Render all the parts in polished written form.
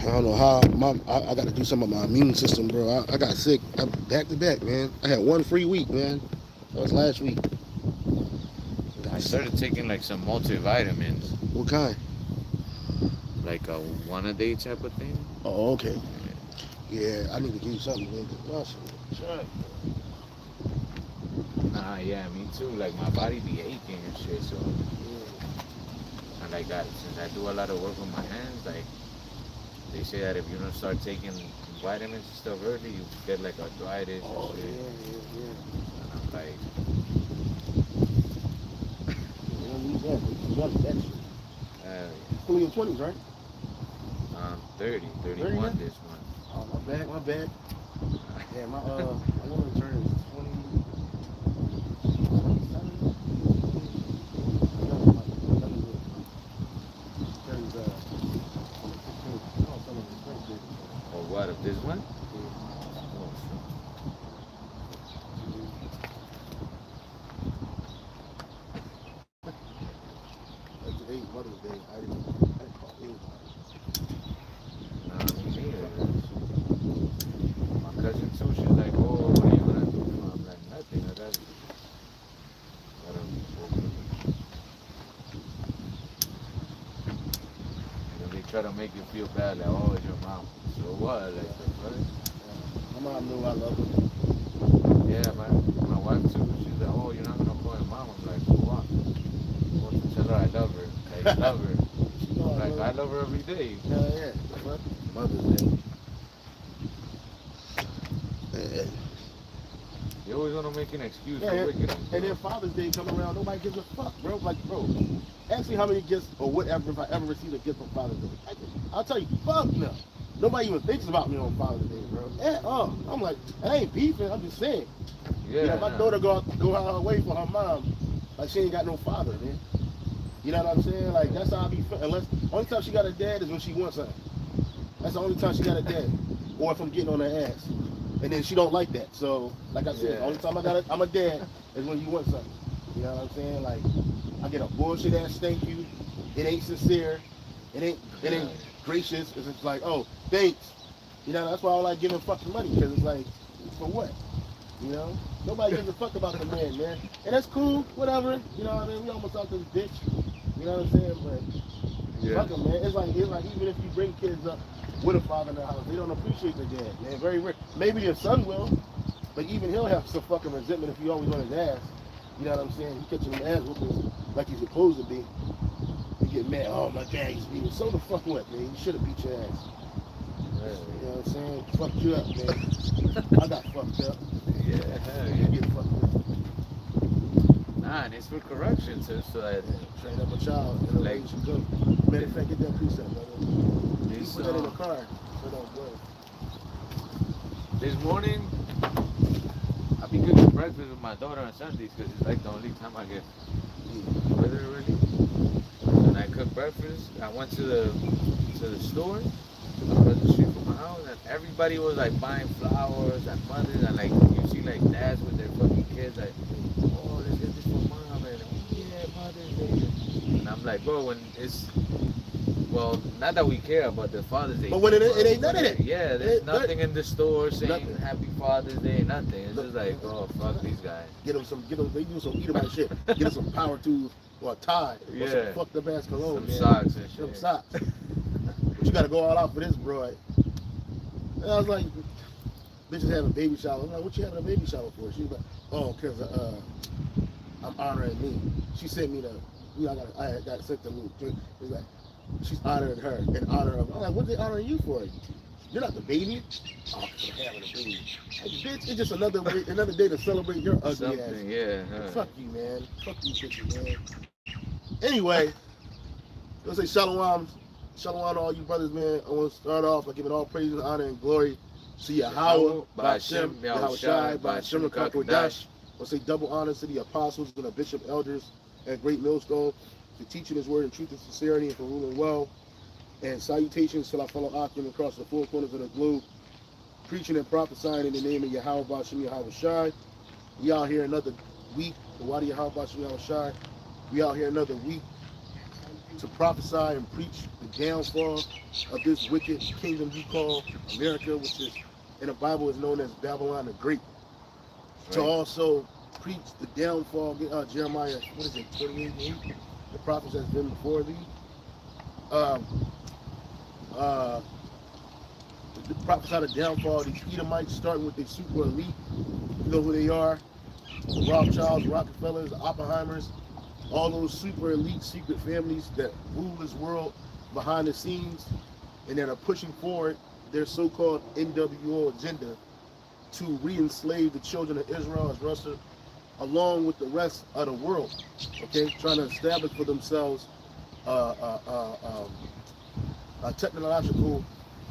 I don't know how. I got to do some of my immune system, bro. I got sick back to back, man. I had one free week, man. That was last week. I Got sick. started taking like some multivitamins, What kind? like a one a day type of thing. Oh, okay. Yeah, I need to give you something, man. Sure. Nah, yeah, me too. Like my body be aching and shit. So and like that, since I do a lot of work with my hands, like they say that if you don't start taking vitamins and stuff early, you get like arthritis and Oh, shit. yeah. And I'm like, You don't need that. You got that shit. yeah. Still in your 20s, right? I'm 30, 30 now? 31 this month. Oh, my bad. Yeah, I want to turn 20, 27. Turns, 15. Oh, some of it's 20. Or what, of this month? Yeah. Oh, shit. Like today's Mother's Day, I didn't call anybody. Nah, me neither. Fuck that My cousin too, she's like, oh, what are you gonna do? I'm like, nothing. Gotta focus. And then they try to make you feel bad, like, oh, it's your mom. So what? Like, the fuck? My mom knew I loved her. Yeah, my wife too. She's like, oh, you're not gonna call your mom. I'm like, for what? I want to tell her I love her. Like, love her. She know I Like, love I her. love her every day. Hell yeah. What? Mother's Day. And, You always want to make an excuse yeah, for and wickedness. and then Father's Day come around, nobody gives a fuck, bro. Like, bro, ask me how many gifts or whatever if I ever received a gift on Father's Day. I'll tell you, fuck no. Nobody even thinks about me on Father's Day, bro. I'm like, I ain't beefing. I'm just saying. Yeah, You know, my nah. daughter go out her way for her mom, like she ain't got no father, man. You know what I'm saying? Like that's how I be feeling. Unless only time she got a dad is when she wants something. That's the only time she got a dad, or if I'm getting on her ass. And then she don't like that. So, like I said, the only time I'm a dad is when you want something. You know what I'm saying? Like I get a bullshit ass thank you. It ain't sincere. It ain't gracious. It's just like, oh, thanks. You know, that's why I don't like giving fucking money, because it's like, for what? You know? Nobody gives a fuck about the man. And that's cool, whatever. You know what I mean? We almost out this bitch. You know what I'm saying? But Yeah. fuck 'em, man. It's like even if you bring kids up with a father in the house, they don't appreciate their dad, man. Very rare. Maybe your son will, but even he'll have some fucking resentment if you always on his ass. You know what I'm saying? He catching him ass whoopings like he's supposed to be. You get mad, oh my dad used to beat me. So the fuck what, man? You should have beat your ass. You know what I'm saying? Fucked you up, man. I got fucked up. Yeah, hell You yeah. get fucked up. Nah, and it's for correction, so that Yeah, train up a child, you know, like you should go. Matter of fact, get that precept, brother. You this put that in the car, so don't go. this morning I be cooking breakfast with my daughter on Sundays because it's like the only time I get with her really. And I cook breakfast. I went to the store across the street from my house, and everybody was like buying flowers and mothers, and like you see like dads with their fucking kids like, oh, let's get this for mom, and yeah, Mother's Day. And I'm like, bro, when it's well, not that we care about the Father's Day But when thing, it but ain't none of that. yeah, there's nothing in the store saying Nothing. Happy Father's Day, nothing. It's just like, oh, fuck these guys. Get them, they do some Edomite shit. Get them some power tools or a tie or some Yeah. fucked up ass cologne, Some man. socks and Some shit. socks. But you gotta go all out for this, bro. And I was like, bitches having baby shower. I'm like, what you having a baby shower for? She was like, oh, cause I'm honoring me. She sent me the, I got sent the little drink. It's like, she's honoring her in honor of. I'm like, what they honoring you for? You're not the baby. Oh, cause I'm having a baby. Like, bitch, it's just another day to celebrate your ugly Something, ass. yeah. Fuck you, man. Fuck you, bitches, man. Anyway, let's say shalom to all you brothers, man. I want to start off by giving all praise and honor and glory to Yahweh, Ba'Shem, Yahushai, Ba'Shem Kakodash. I want to say double honors to the apostles and the bishop elders at Great Millstone for teaching his word in truth and sincerity and for ruling well. And salutations to our fellow Akim across the four corners of the globe, preaching and prophesying in the name of Yahweh, Ba'Shem, Yahushai. We out here another week. The Wadi Yahweh, Ba'Shem, Yahushai. We out here another week to prophesy and preach the downfall of this wicked kingdom you call America, which is in the Bible is known as Babylon the Great. To also preach the downfall, Jeremiah, what is it, 28:8, the prophets that's been before thee. The prophesy the downfall of these Edomites, starting with the super elite. You know who they are? The Rothschilds, Rockefellers, Oppenheimers, all those super elite secret families that rule this world behind the scenes and that are pushing forward their so-called NWO agenda to re-enslave the children of Israel as Russia, along with the rest of the world, okay, trying to establish for themselves a technological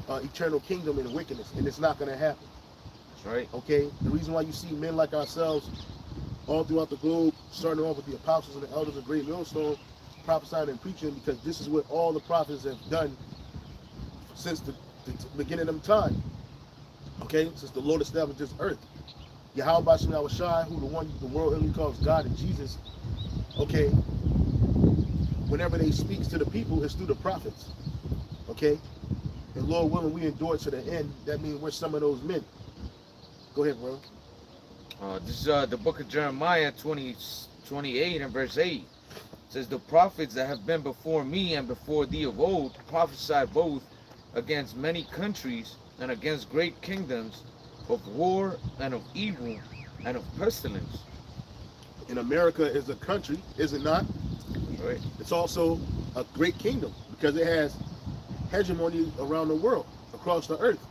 eternal kingdom in wickedness, and it's not going to happen. That's right. Okay, the reason why you see men like ourselves all throughout the globe, starting off with the apostles and the elders of Great Millstone, prophesying and preaching, because this is what all the prophets have done since the beginning of time. Okay, since the Lord established this earth. Yahweh Shem Yahushai, who the world only calls God and Jesus, okay, whenever they speak to the people, it's through the prophets. Okay? And Lord willing, we endure to the end. That means we're some of those men. Go ahead, bro. This is the book of Jeremiah 28 and verse 8. It says, the prophets that have been before me and before thee of old prophesied both against many countries and against great kingdoms, of war and of evil and of pestilence. And America is a country, is it not? Right. It's also a great kingdom because it has hegemony around the world, across the earth.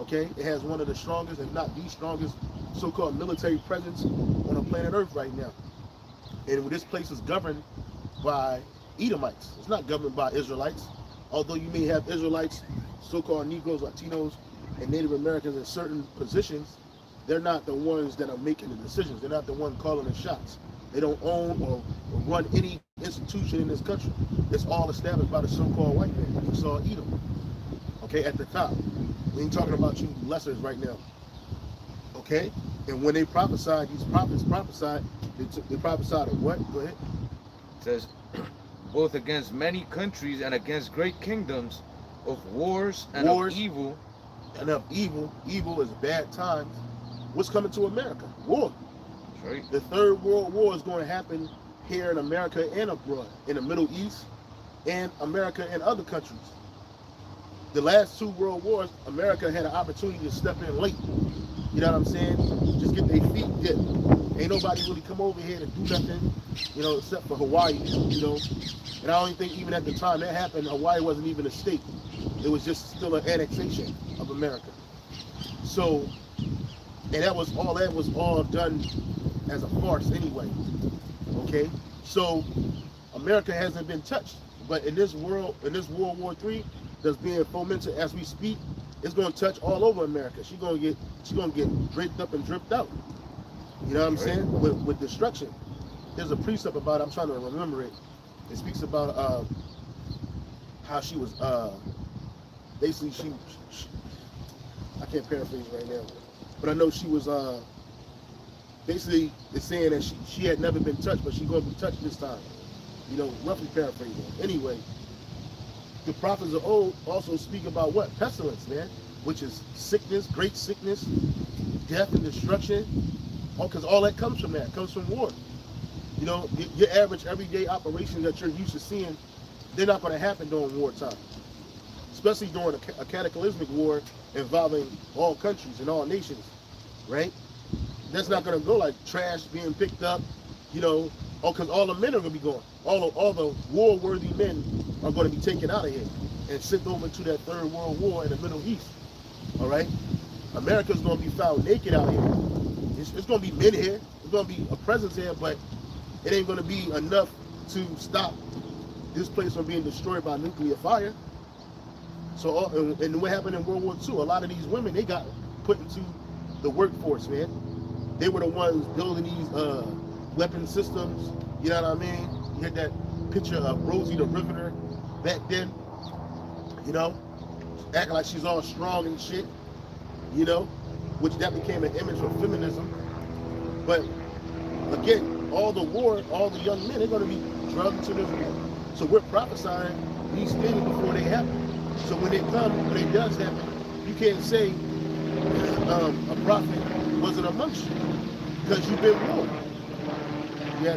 Okay? It has one of the strongest, if not the strongest, so-called military presence on the planet Earth right now. And this place is governed by Edomites. It's not governed by Israelites. Although you may have Israelites, so-called Negroes, Latinos, and Native Americans in certain positions, they're not the ones that are making the decisions. They're not the one calling the shots. They don't own or run any institution in this country. It's all established by the so-called white man. You saw Edom, okay, at the top. We ain't talking about you lessers right now, okay? And when they prophesied, these prophets prophesied, they prophesied of what? Go ahead. It says, both against many countries and against great kingdoms, of wars and of evil. And of evil. Evil is bad times. What's coming to America? War. That's right. The Third World War is going to happen here in America and abroad, in the Middle East and America and other countries. The last two world wars, America had an opportunity to step in late. You know what I'm saying? Just get their feet dipped. Ain't nobody really come over here to do nothing, you know, except for Hawaii, you know. And I don't think even at the time that happened, Hawaii wasn't even a state. It was just still an annexation of America. So, and that was all done as a farce anyway. Okay? So, America hasn't been touched. But in this world, in this World War III that's being fomented as we speak, it's going to touch all over America. She's going to get draped up and dripped out. You know what I'm saying? With destruction. There's a precept about it. I'm trying to remember it. It speaks about how she was basically she I can't paraphrase right now, but I know she was basically it's saying that she had never been touched, but she's going to be touched this time. You know, roughly paraphrasing. Anyway, the prophets of old also speak about what? Pestilence, man, which is sickness, great sickness, death and destruction. Oh, because all that comes from that. It comes from war. You know, your average everyday operations that you're used to seeing, they're not going to happen during wartime. Especially during a cataclysmic war involving all countries and all nations, right? That's not going to go like trash being picked up, you know, because all the men are going to be gone. All the war-worthy men are going to be taken out of here and sent over to that Third World War in the Middle East, all right? America's going to be found naked out here. It's going to be men here. There's going to be a presence here, but it ain't going to be enough to stop this place from being destroyed by nuclear fire. So, and what happened in World War II, a lot of these women, they got put into the workforce, man. They were the ones building these weapon systems, you know what I mean? You had that picture of Rosie the Riveter back then, you know, acting like she's all strong and shit, you know, which that became an image for feminism. But again, all the young men, they're going to be drugged into this war. So we're prophesying these things before they happen. So when they come, when it does happen, you can't say a prophet wasn't amongst you because you've been warned. Yeah.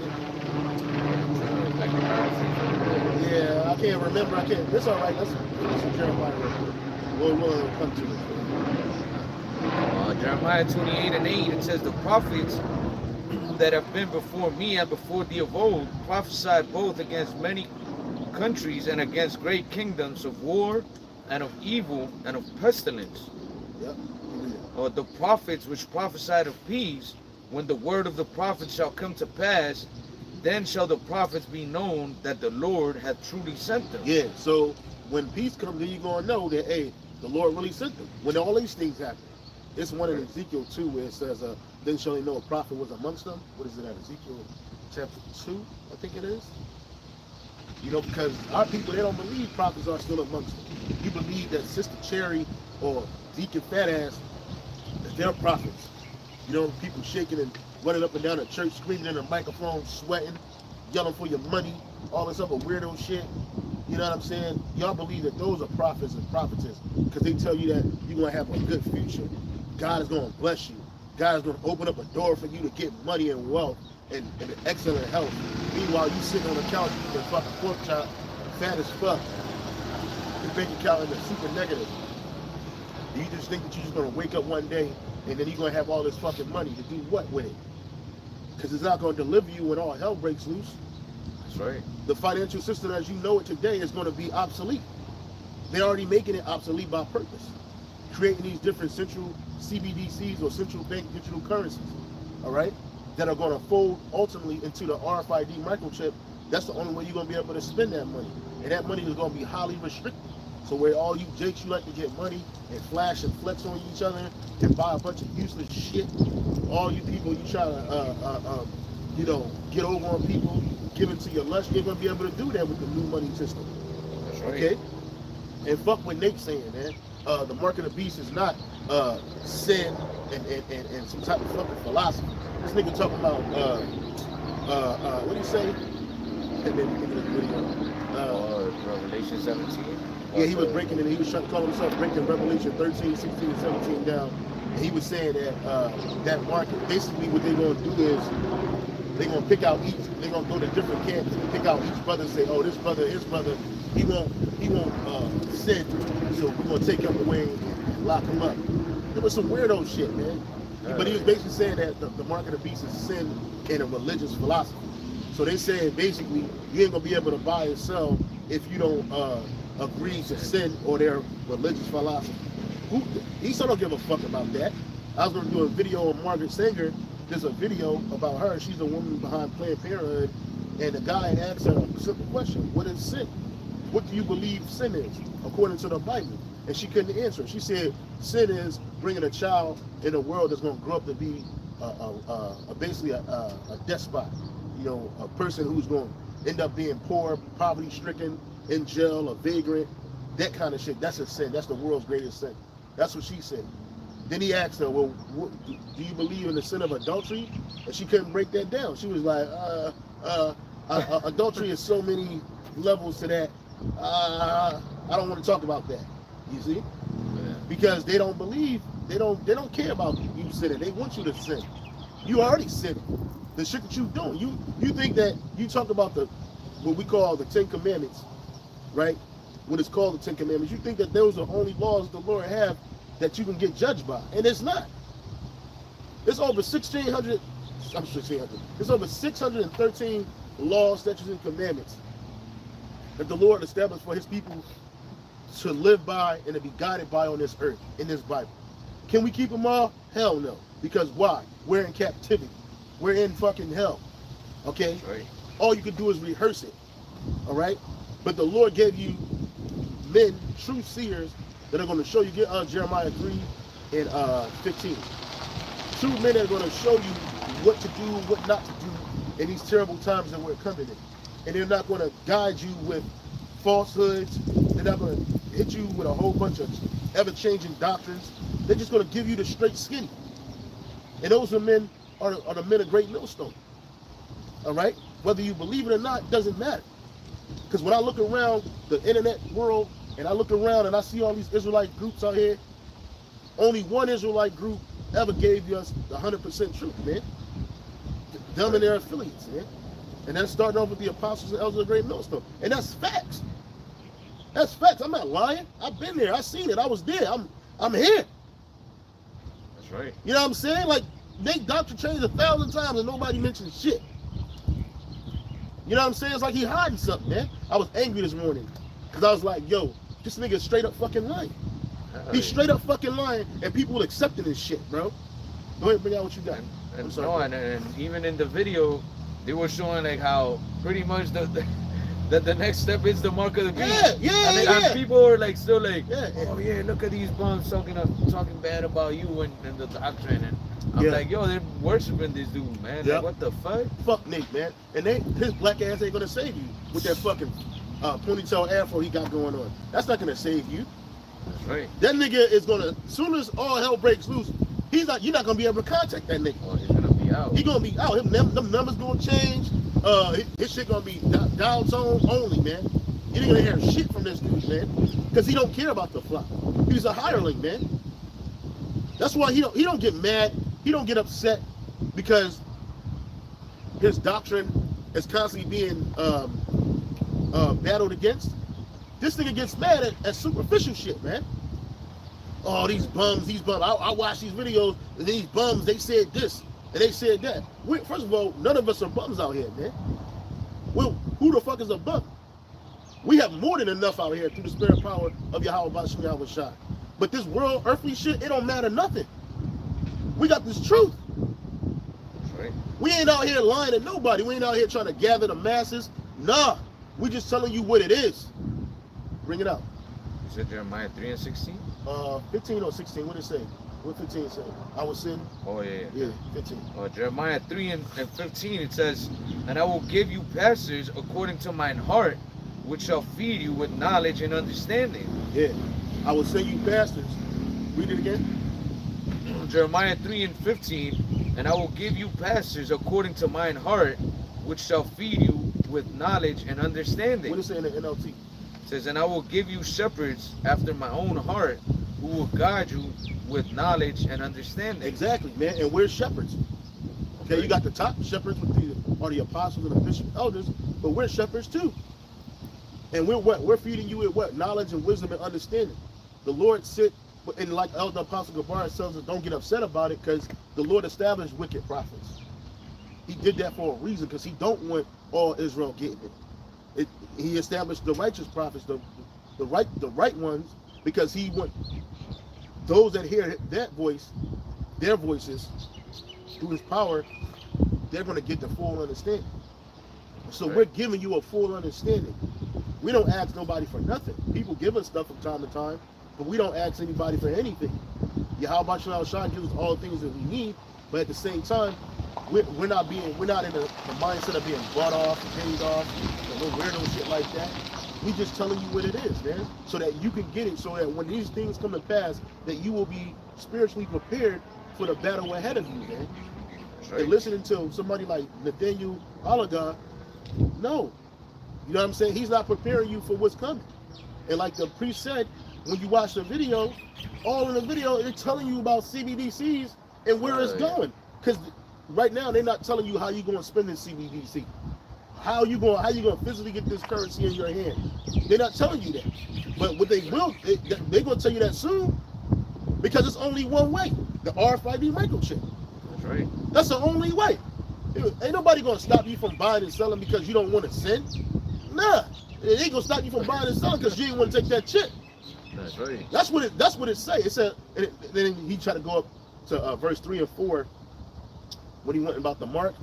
Yeah, I can't remember. I can't. It's all right. Let's Jeremiah real quick. We'll come to it. Jeremiah 28:8, it says, the prophets that have been before me and before thee of old prophesied both against many countries and against great kingdoms of war and of evil and of pestilence. Yep. Or the prophets which prophesied of peace, when the word of the prophet shall come to pass, then shall the prophets be known that the Lord hath truly sent them. Yeah, so when peace comes, then you're going to know that, hey, the Lord really sent them. When all these things happen. It's one in Ezekiel 2 where it says, then shall they know a prophet was amongst them. What is it at? Ezekiel chapter 2, I think it is. You know, because our people, they don't believe prophets are still amongst them. You believe that Sister Cherry or Deacon Fat Ass, that they're prophets. You know, people shaking and running up and down the church, screaming in the microphone, sweating, yelling for your money, all this other weirdo shit. You know what I'm saying? Y'all believe that those are prophets and prophetess because they tell you that you're going to have a good future. God is going to bless you. God is going to open up a door for you to get money and wealth and excellent health. Meanwhile, you sitting on the couch eating a fucking pork chop, fat as fuck. Your bank account is super negative. Do you just think that you're just going to wake up one day and then you're going to have all this fucking money to do what with it? Because it's not going to deliver you when all hell breaks loose. That's right. The financial system as you know it today is going to be obsolete. They're already making it obsolete by purpose. Creating these different central CBDCs or central bank digital currencies, all right, that are going to fold ultimately into the RFID microchip. That's the only way you're going to be able to spend that money. And that money is going to be highly restricted. So where all you jakes, you like to get money and flash and flex on each other and buy a bunch of useless shit. All you people, you try to, you know, get over on people, give it to your lust, you're going to be able to do that with the new money system. That's right. Okay? And fuck what Nate's saying, man. The mark of the beast is not sin and some type of fucking philosophy. This nigga talking about what do you say? Revelation 17. Yeah, he was breaking it. He was trying to call himself breaking Revelation 13, 16, and 17 down. And he was saying that that market, basically what they're going to do is they're going to pick out each. They're going to go to different camps and pick out each brother and say, oh, this brother, his brother, he won't sin. So we're going to take him away and lock him up. It was some weirdo shit, man. But he was basically saying that the mark of the beast is sin in a religious philosophy. So they saying basically you ain't going to be able to buy and sell if you don't agree to sin or their religious philosophy. He still don't give a fuck about that. I was going to do a video on Margaret Sanger. There's a video about her. She's the woman behind Planned Parenthood. And the guy had asked her a simple question. What is sin? What do you believe sin is, according to the Bible? And she couldn't answer. She said, sin is bringing a child in a world that's going to grow up to be basically a despot. You know, a person who's going to end up being poor, poverty-stricken, in jail, a vagrant, that kind of shit. That's a sin. That's the world's greatest sin. That's what she said. Then he asked her, well, do you believe in the sin of adultery? And she couldn't break that down. She was like, adultery is so many levels to that. I don't want to talk about that. You see? Yeah. Because they don't believe, they don't care about you sinning. They want you to sin. You already sinning. The shit that you doing. You think that you talk about what we call the 10 Commandments, right? What is called the 10 Commandments. You think that those are only laws the Lord have that you can get judged by, and it's not. It's over 1,600. I'm 1,600. It's over 613 laws, statutes, and commandments that the Lord established for His people to live by and to be guided by on this earth in this Bible. Can we keep them all? Hell no. Because why? We're in captivity. We're in fucking hell. Okay. Right. All you can do is rehearse it. All right. But the Lord gave you men, true seers, that are going to show you, get Jeremiah 3 and 15. True men that are going to show you what to do, what not to do in these terrible times that we're coming in. And they're not going to guide you with falsehoods. They're not going to hit you with a whole bunch of ever-changing doctrines. They're just going to give you the straight skinny. And those are men are the men of great millstone. All right? Whether you believe it or not, doesn't matter. Because when I look around the internet world and I look around and I see all these Israelite groups out here, only one Israelite group ever gave us the 100% truth, man. Them and their affiliates, man. And that's starting off with the apostles and elders of the great millstone. And that's facts. That's facts. I'm not lying. I've been there. I seen it. I was there. I'm here. That's right. You know what I'm saying? Like, they doctrine changed 1,000 times and nobody mentioned shit. You know what I'm saying? It's like he hiding something, man. I was angry this morning because I was like, yo, this nigga straight up fucking lying. He's straight up fucking lying and people accepting this shit, bro. Go ahead, bring out what you got. And even in the video, they were showing like how pretty much the next step is the mark of the beast. And people are like still like, oh yeah, look at these bums talking bad about you and the doctrine. And I'm like, yo, they're worshiping this dude, man. Like, what the fuck? Fuck Nick, man. And his black ass ain't gonna save you with that fucking ponytail afro he got going on. That's not gonna save you. That's right. That nigga is gonna, as soon as all hell breaks loose, you're not gonna be able to contact that nigga. Oh, he's gonna be out. He's gonna be out. Them numbers gonna change. His shit gonna be dial tone only, man. You ain't gonna hear shit from this dude, man, because he don't care about the flock. He's a hireling, man. That's why he don't get mad. He don't get upset because his doctrine is constantly being battled against. This nigga gets mad at superficial shit, man. Oh, these bums. I watch these videos, and these bums, they said this, and they said that. First of all, none of us are bums out here, man. Well, who the fuck is a bum? We have more than enough out here through the spirit power of Yahweh Bashim Yahweh Shai. But this world, earthly shit, it don't matter nothing. We got this truth. Right. We ain't out here lying to nobody. We ain't out here trying to gather the masses. Nah, we just telling you what it is. Bring it out. You said Jeremiah 3:16? 15 or 16, what did it say? What 15 say? I was sin. Oh, yeah. 15. Jeremiah 3:15, it says, and I will give you pastors according to mine heart, which shall feed you with knowledge and understanding. Yeah. I will send you pastors. Read it again. Jeremiah 3:15, and I will give you pastors according to mine heart, which shall feed you with knowledge and understanding. What does it say in the NLT? It says, and I will give you shepherds after my own heart, who will guide you with knowledge and understanding. Exactly, man. And we're shepherds. Okay, you got the top shepherds with the apostles and the bishop elders, but we're shepherds too. And we're what? We're feeding you with what? Knowledge and wisdom and understanding. The Lord sit, and like Elder Apostle Gabar tells us, don't get upset about it, because the Lord established wicked prophets. He did that for a reason, because he don't want all Israel getting it. He established the righteous prophets, the right ones, because he want those that hear that voice, their voices, through his power, they're going to get the full understanding. So we're giving you a full understanding. We don't ask nobody for nothing. People give us stuff from time to time, but we don't ask anybody for anything. Yahweh Shai gives us all the things that we need, but at the same time, we're not in the mindset of being bought off, paid off, no weirdo shit like that. We just telling you what it is, man, so that you can get it, so that when these things come to pass, that you will be spiritually prepared for the battle ahead of you, man. Right. And listening to somebody like Nathaniel Oligar, no. You know what I'm saying? He's not preparing you for what's coming. And like the priest said, when you watch the video, all in the video, they're telling you about CBDCs and where it's going. Because right now, they're not telling you how you're going to spend this CBDC. How you going to physically get this currency in your hand. They're not telling you that. But what they will, they're going to tell you that soon, because it's only one way, the RFID microchip. That's right. That's the only way. Ain't nobody going to stop you from buying and selling because you don't want to send. Nah, it ain't going to stop you from buying and selling because you ain't want to take that chip. That's right. That's what it say. It said, and then he tried to go up to verse 3 and 4 when he went about the mark.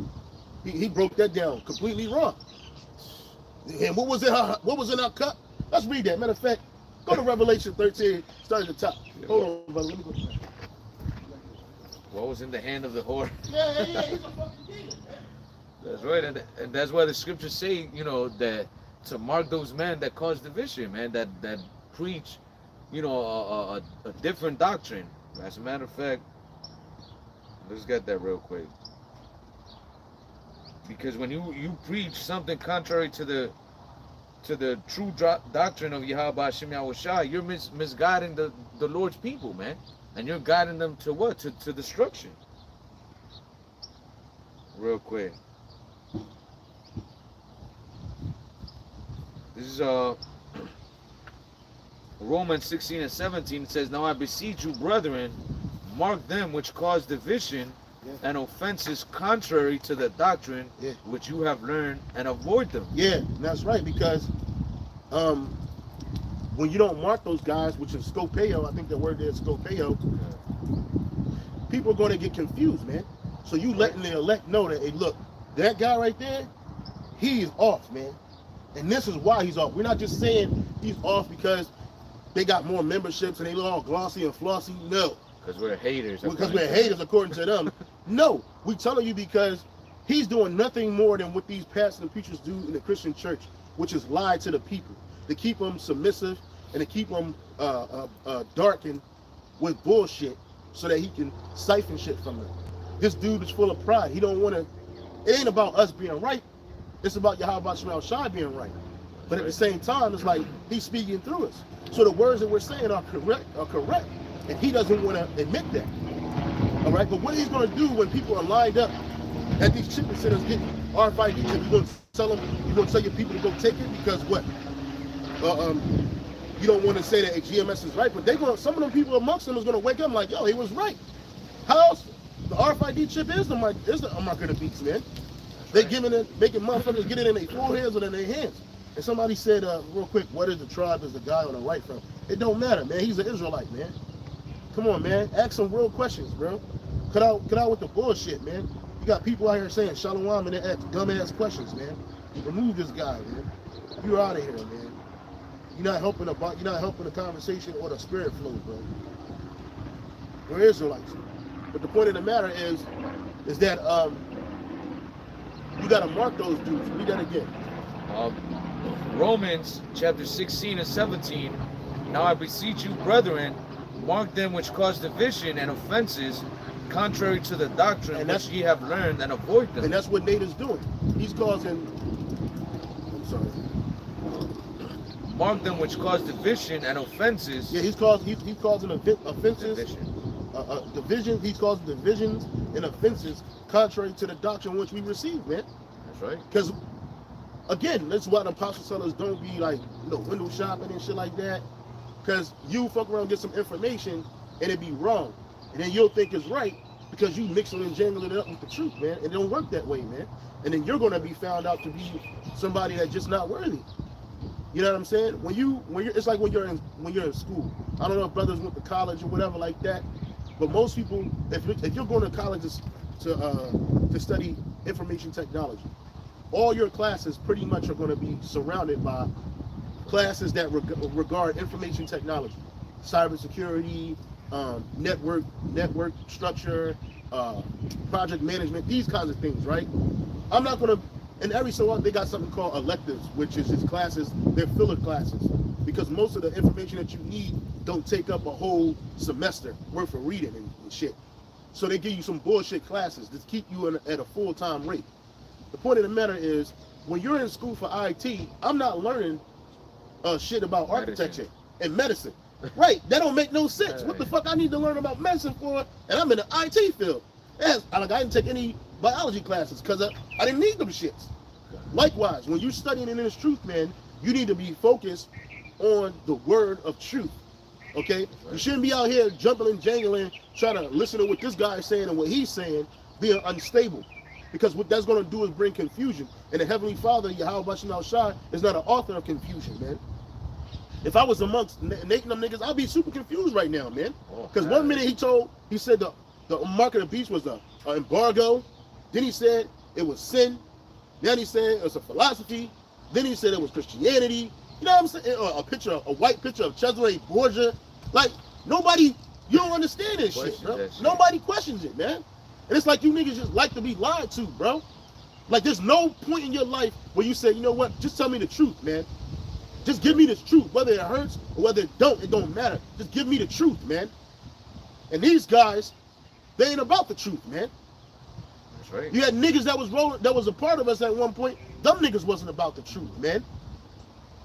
He broke that down completely wrong. And what was in our cup? Let's read that. Matter of fact, go to Revelation 13, start at the top. Hold on, brother. Let me go. What was in the hand of the whore? Yeah. He's a fucking demon, man. That's right, and that's why the scriptures say, that to mark those men that cause division, man, that preach, a different doctrine. As a matter of fact, let's get that real quick. Because when you preach something contrary to to the true doctrine of Yahweh Hashem Yahushua, you're misguiding the Lord's people, man. And you're guiding them to what? To destruction. Real quick. This is Romans 16 and 17. It says, now I beseech you, brethren, mark them which cause division and offenses contrary to the doctrine which you have learned, and avoid them. Yeah, that's right, because when you don't mark those guys, which is scopeo, I think the word there is scopeo, people are going to get confused, man. So you letting the elect know that, hey, look, that guy right there, he is off, man. And this is why he's off. We're not just saying he's off because they got more memberships and they look all glossy and flossy. No. Because we're haters. Because we're haters according to them. No. We telling you because he's doing nothing more than what these pastors and preachers do in the Christian church, which is lie to the people. To keep them submissive and to keep them darkened with bullshit so that he can siphon shit from them. This dude is full of pride. He don't want to. It ain't about us being right. It's about Yahweh Shai being right. But at the same time, it's like he's speaking through us. So the words that we're saying are correct. And he doesn't want to admit that. All right? But what he's going to do when people are lined up at these shipping centers getting RFID chips, you're going to tell them, you're going to tell your people to go take it because what? You don't want to say that GMS is right, but some of them people amongst them is going to wake up like, yo, he was right. How else? The RFID chip is the mark of the beast, man. They making motherfuckers get it in their foreheads or in their hands. And somebody said, real quick, what is the tribe is the guy on the right from? It don't matter, man. He's an Israelite, man. Come on, man. Ask some real questions, bro. Cut out with the bullshit, man. You got people out here saying shalom and they ask dumbass questions, man. Remove this guy, man. You're out of here, man. You're not helping the conversation or the spirit flow, bro. We're Israelites. But the point of the matter is that you got to mark those dudes. Read that again. Romans chapter 16 and 17. Now I beseech you, brethren, mark them which cause division and offenses contrary to the doctrine which ye have learned, and avoid them. And that's what Nate is doing. He's causing. I'm sorry. Mark them which cause division and offenses. Yeah, he's causing offenses. Division. He's causing divisions and offenses contrary to the doctrine which we receive, man. That's right. Because again, that's why the apostle tell us don't be like, window shopping and shit like that. Because you fuck around and get some information and it be wrong. And then you'll think it's right because you mixing and jangling it up with the truth, man. It don't work that way, man. And then you're gonna be found out to be somebody that's just not worthy. You know what I'm saying? When you're it's like when you're in school. I don't know if brothers went to college or whatever like that, but most people, if you're going to college to study information technology, all your classes pretty much are going to be surrounded by classes that regard information technology, cybersecurity, network structure, project management, these kinds of things, right? I'm not going to, and every so often they got something called electives, which is just classes, they're filler classes, because most of the information that you need don't take up a whole semester worth of reading and shit. So they give you some bullshit classes to keep you at a full-time rate. The point of the matter is, when you're in school for IT, I'm not learning shit about architecture and medicine. Right, that don't make no sense. What the fuck I need to learn about medicine for? And I'm in the IT field. I didn't take any biology classes because I didn't need them shits. Likewise, when you're studying in this truth, man, you need to be focused on the word of truth. Okay? You shouldn't be out here jumping and jangling, trying to listen to what this guy is saying and what he's saying, being unstable. Because what that's going to do is bring confusion. And the Heavenly Father, Yahweh Shai, is not an author of confusion, man. If I was amongst Nate and them niggas, I'd be super confused right now, man. Because 1 minute he said the mark of the beast was an embargo. Then he said it was sin. Then he said it was a philosophy. Then he said it was Christianity. You know what I'm saying? Or a white picture of Cesare Borgia. Like, nobody, you don't understand this shit, bro. Nobody questions it, man. And it's like you niggas just like to be lied to, bro. Like, there's no point in your life where you say, you know what, just tell me the truth, man. Just give me the truth. Whether it hurts or whether it don't matter. Just give me the truth, man. And these guys, they ain't about the truth, man. That's right. You had niggas that was a part of us at one point. Them niggas wasn't about the truth, man.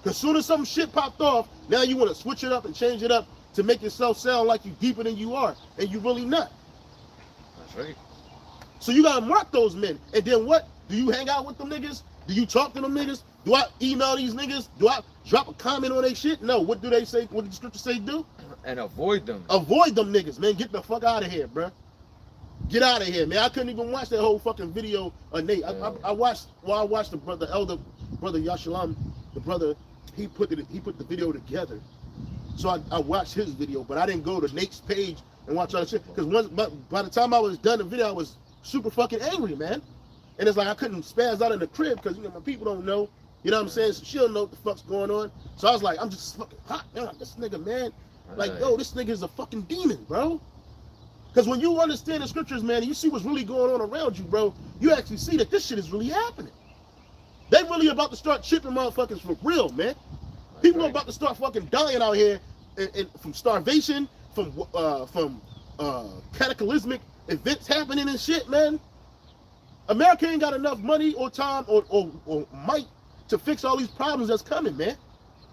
Because soon as some shit popped off, now you want to switch it up and change it up to make yourself sound like you deeper than you are, and you really not. That's right. So you gotta mark those men. And then what? Do you hang out with them niggas? Do you talk to them niggas? Do I email these niggas? Do I drop a comment on their shit? No. What do they say? What did the scripture say do? And avoid them. Avoid them niggas, man. Get the fuck out of here, bruh. Get out of here, man. I couldn't even watch that whole fucking video of Nate. I watched the brother, elder brother Yashalam, the brother, he put the video together. So I watched his video, but I didn't go to Nate's page and watch all the shit. Because by the time I was done the video, I was super fucking angry, man. And it's like I couldn't spaz out in the crib because, you know, my people don't know. You know what I'm saying? So she don't know what the fuck's going on. So I was like, I'm just fucking hot. Man, this nigga, man. Like, yo, this nigga is a fucking demon, bro. Because when you understand the scriptures, man, and you see what's really going on around you, bro, you actually see that this shit is really happening. They really about to start chipping motherfuckers for real, man. People are about to start fucking dying out here and from starvation, from cataclysmic events happening and shit, man. America ain't got enough money or time or might to fix all these problems that's coming, man.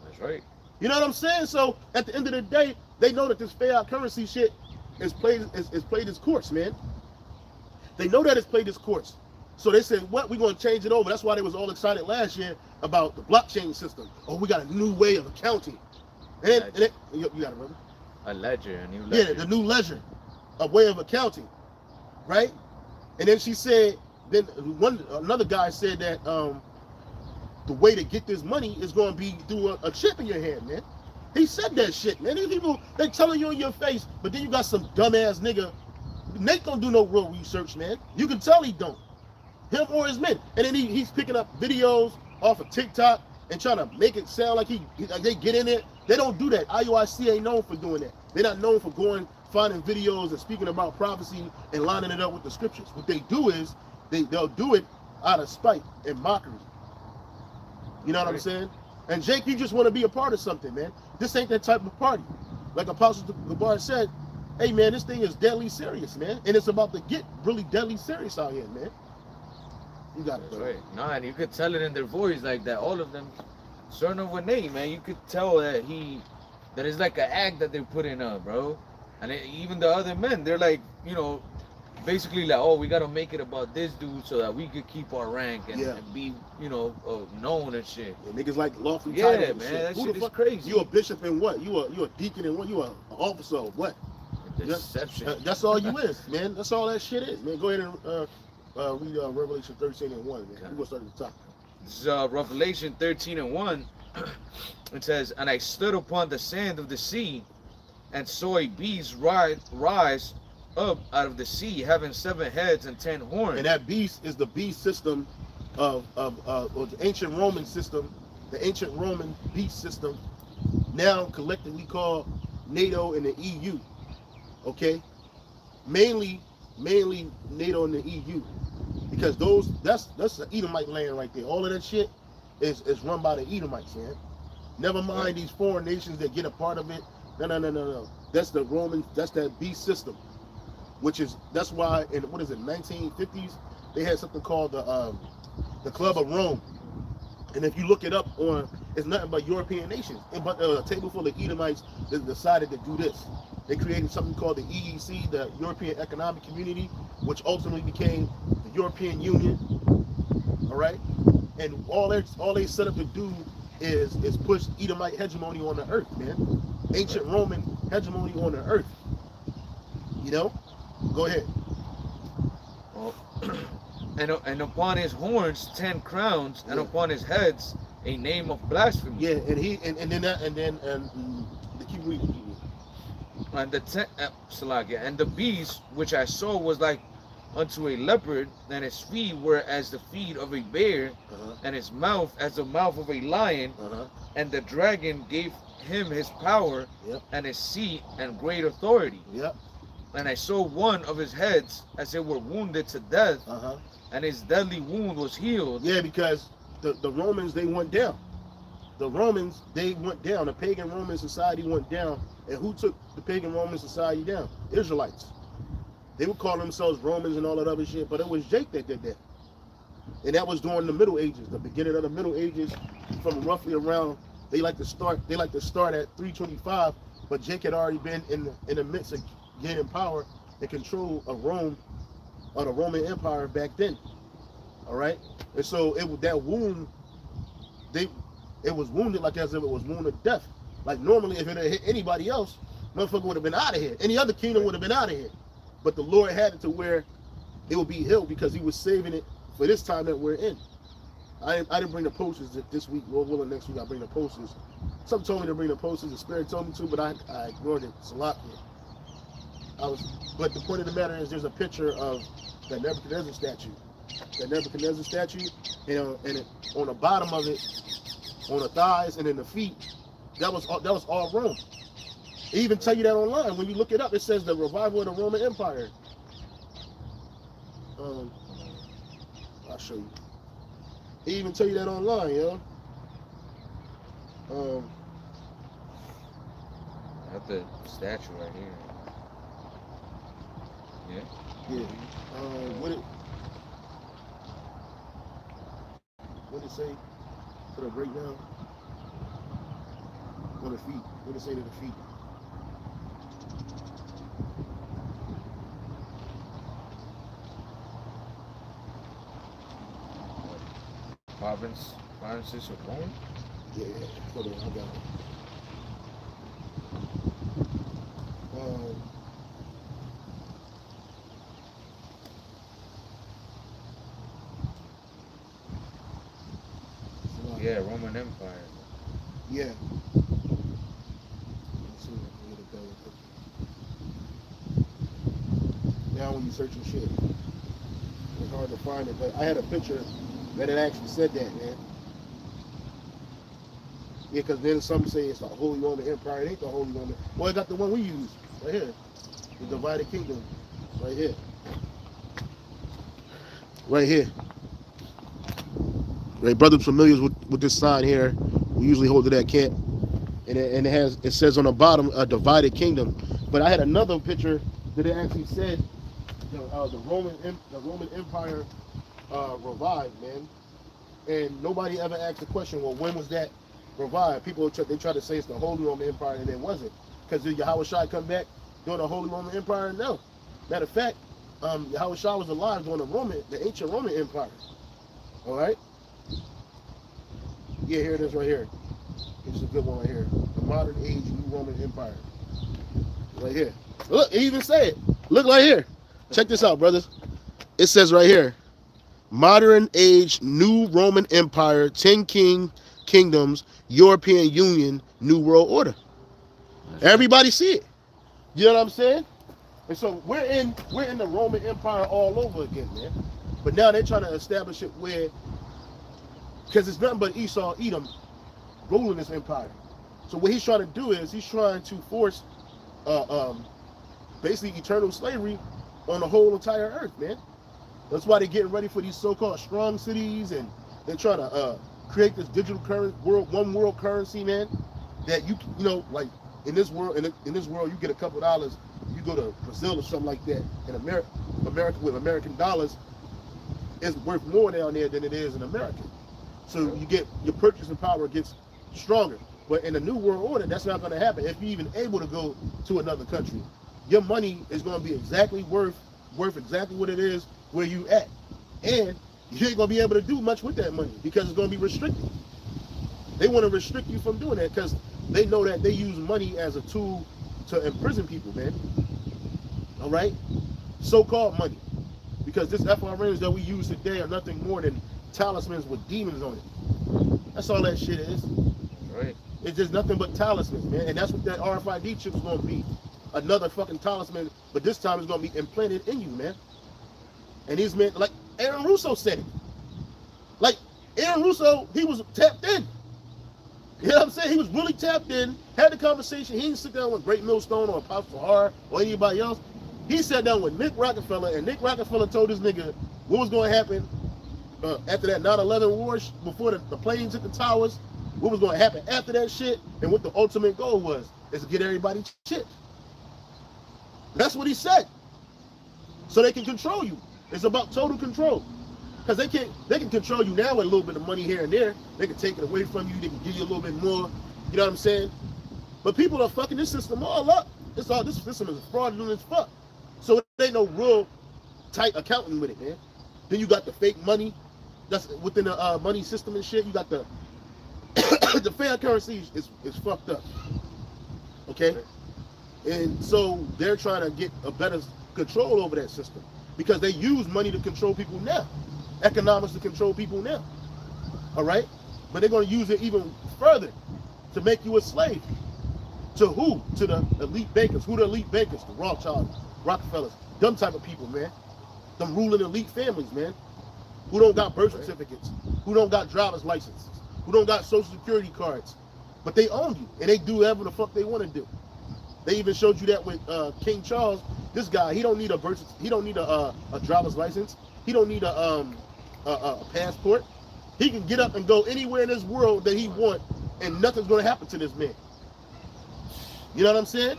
That's right. You know what I'm saying? So at the end of the day, they know that this fiat currency shit is played its course, man. They know that it's played its course. So they said, what? We're going to change it over. That's why they was all excited last year about the blockchain system. Oh, we got a new way of accounting. You got it, brother? A ledger, a new ledger. Yeah, the new ledger, a way of accounting, right? And then she said, then another guy said that the way to get this money is going to be through a chip in your hand, man. He said that shit, man. These people, they telling you in your face, but then you got some dumbass nigga. Nate don't do no real research, man. You can tell he don't. Him or his men. And then he's picking up videos off of TikTok and trying to make it sound like they get in it. They don't do that. IUIC ain't known for doing that. They're not known for finding videos and speaking about prophecy and lining it up with the scriptures. What they do is they'll do it out of spite and mockery. You know what I'm saying? And Jake, you just want to be a part of something, man. This ain't that type of party. Like Apostle Gabar said, hey, man, this thing is deadly serious, man. And it's about to get really deadly serious out here, man. You got it, bro. Right. No, and you could tell it in their voice like that. All of them, starting off with Nate, man. You could tell that it's like an act that they're putting up, bro. And even the other men, they're like, you know, basically like, oh, we got to make it about this dude so that we could keep our rank and be, you know, known and shit. Yeah, niggas like lawful titles and man, shit. that Who shit the is fuck crazy. You a bishop in what? You a deacon in what? You a officer of what? Deception. That's all you is, man. That's all that shit is, man. Go ahead and read Revelation 13 and 1, man. We're going to start at the top. This is Revelation 13 and 1. It says, and I stood upon the sand of the sea and saw a beast rise up out of the sea, having 7 heads and 10 horns. And that beast is the beast system of the ancient Roman system, the ancient Roman beast system, now collectively called NATO and the EU. Okay, mainly NATO and the EU, because that's the Edomite land right there. All of that shit is run by the Edomites, man. Never mind these foreign nations that get a part of it. No. That's the Romans. That's that beast system. That's why in 1950s they had something called the Club of Rome, and if you look it up it's nothing but European nations, but a table full of Edomites that decided to do this. They created something called the EEC, the European Economic Community, which ultimately became the European Union. All right, and all they set up to do is push Edomite hegemony on the earth, man. Ancient Roman hegemony on the earth. You know. Go ahead. Well, and upon his horns 10 crowns, and upon his heads a name of blasphemy. Yeah, and then keep reading. And the beast which I saw was like unto a leopard, and his feet were as the feet of a bear, and his mouth as the mouth of a lion. And the dragon gave him his power, and his seat and great authority. And I saw one of his heads as it were wounded to death, and his deadly wound was healed. Yeah, because the Romans, they went down. The Romans, they went down. The pagan Roman society went down. And who took the pagan Roman society down? Israelites. They would call themselves Romans and all that other shit, but it was Jake that did that. And that was during the Middle Ages, the beginning of the Middle Ages, from roughly around They like to start at 325, but Jake had already been in the midst of gaining power and control of Rome, or the Roman Empire back then. All right, and so that wound, it was wounded like as if it was wounded death. Like normally, if it had hit anybody else, motherfucker would have been out of here. Any other kingdom would have been out of here. But the Lord had it to where it would be healed because He was saving it for this time that we're in. I didn't bring the posters this week. Lord willing, next week I'll bring the posters. Something told me to bring the posters. The Spirit told me to, but I ignored it. It's a lot here. But the point of the matter is, there's a picture of that Nebuchadnezzar statue. That Nebuchadnezzar statue, and on the bottom of it, on the thighs and in the feet, that was all Rome. They even tell you that online. When you look it up, it says the revival of the Roman Empire. I'll show you. They even tell you that online, yo. I have the statue right here. Yeah. Yeah. What did it say for the breakdown? On the feet. What did it say to the feet? Provinces of Rome? Yeah. Hold on, I got it. Yeah, Roman Empire. Yeah. Let's see if I can get a better picture. Now when you searching shit, it's hard to find it, but I had a picture that it actually said that, man. Yeah, because then some say it's the Holy Roman Empire. It ain't the Holy Roman. Well, I got the one we use right here, the divided kingdom, right here, right here. Right, brothers familiar with this sign here. We usually hold it at camp, and it says on the bottom a divided kingdom. But I had another picture that it actually said the Roman Empire revived, man. And nobody ever asked the question, well, when was that revived? People they try to say it's the Holy Roman Empire, and it wasn't. Because did Yahushua come back during the Holy Roman Empire? No. Matter of fact, Yahushua was alive during the ancient Roman Empire. All right. Yeah, here it is right here. This is a good one right here. The modern age new Roman Empire. Right here. Look, it even say it. Look right here. Check this out, brothers. It says right here, modern age new Roman Empire, 10 kingdoms, European Union, New World Order. Everybody see it. You know what I'm saying? And so we're in the Roman Empire all over again, man. But now they're trying to establish it where, because it's nothing but Esau, Edom, ruling this empire. So what he's trying to do is he's trying to force basically eternal slavery on the whole entire earth, man. That's why they're getting ready for these so-called strong cities, and they're trying to create this digital one world currency, man. That you know, like in this world, in this world, you get a couple dollars. You go to Brazil or something like that, in America with American dollars, it's worth more down there than it is in America. So you get your purchasing power gets stronger. But in the New World Order, that's not going to happen. If you're even able to go to another country, your money is going to be exactly worth exactly what it is where you at, and you ain't going to be able to do much with that money because it's going to be restricted. They want to restrict you from doing that because they know that they use money as a tool to imprison people, man. All right, so-called money, because this FRNs that we use today are nothing more than talismans with demons on it. That's all that shit is. Right. It's just nothing but talismans, man. And that's what that RFID chip is going to be. Another fucking talisman, but this time it's going to be implanted in you, man. And these men, like Aaron Russo said it. Like Aaron Russo, he was tapped in. You know what I'm saying? He was really tapped in, had the conversation. He didn't sit down with Great Millstone or Apostle Har or anybody else. He sat down with Nick Rockefeller, and Nick Rockefeller told this nigga what was going to happen after that 9/11 war, before the planes hit the towers, what was going to happen after that shit, and what the ultimate goal was, is to get everybody shit. That's what he said. So they can control you. It's about total control. Because they can control you now with a little bit of money here and there. They can take it away from you. They can give you a little bit more. You know what I'm saying? But people are fucking this system all up. This system is fraudulent as fuck. So there ain't no real tight accounting with it, man. Then you got the fake money that's within the money system and shit. You got the the fair currency is fucked up. Okay? And so they're trying to get a better control over that system because they use money to control people now, economics to control people now. All right? But they're going to use it even further to make you a slave. To who? To the elite bankers. Who the elite bankers? The Rothschilds, Rockefellers, them type of people, man. Them ruling elite families, man. Who don't got birth certificates, who don't got driver's licenses, who don't got social security cards, but they own you and they do whatever the fuck they want to do. They even showed you that with King Charles. This guy, he don't need a driver's license. He don't need a passport. He can get up and go anywhere in this world that he want, and nothing's gonna happen to this man. You know what I'm saying?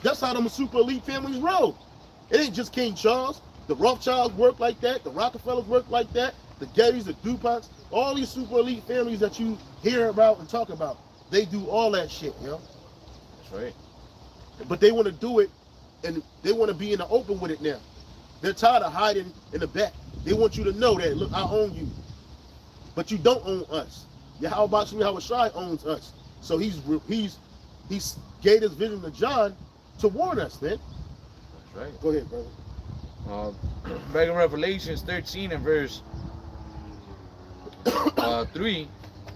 That's how them super elite families roll. It ain't just King Charles. The Rothschilds work like that. The Rockefellers work like that. The Gettys, the DuPonts, all these super elite families that you hear about and talk about, they do all that shit, you know? That's right. But they want to do it, and they want to be in the open with it now. They're tired of hiding in the back. They want you to know that, look, I own you. But you don't own us. Yahweh owns us. So he's gave this vision to John to warn us, man. That's right. Go ahead, brother. Back in Revelations 13 and verse 3,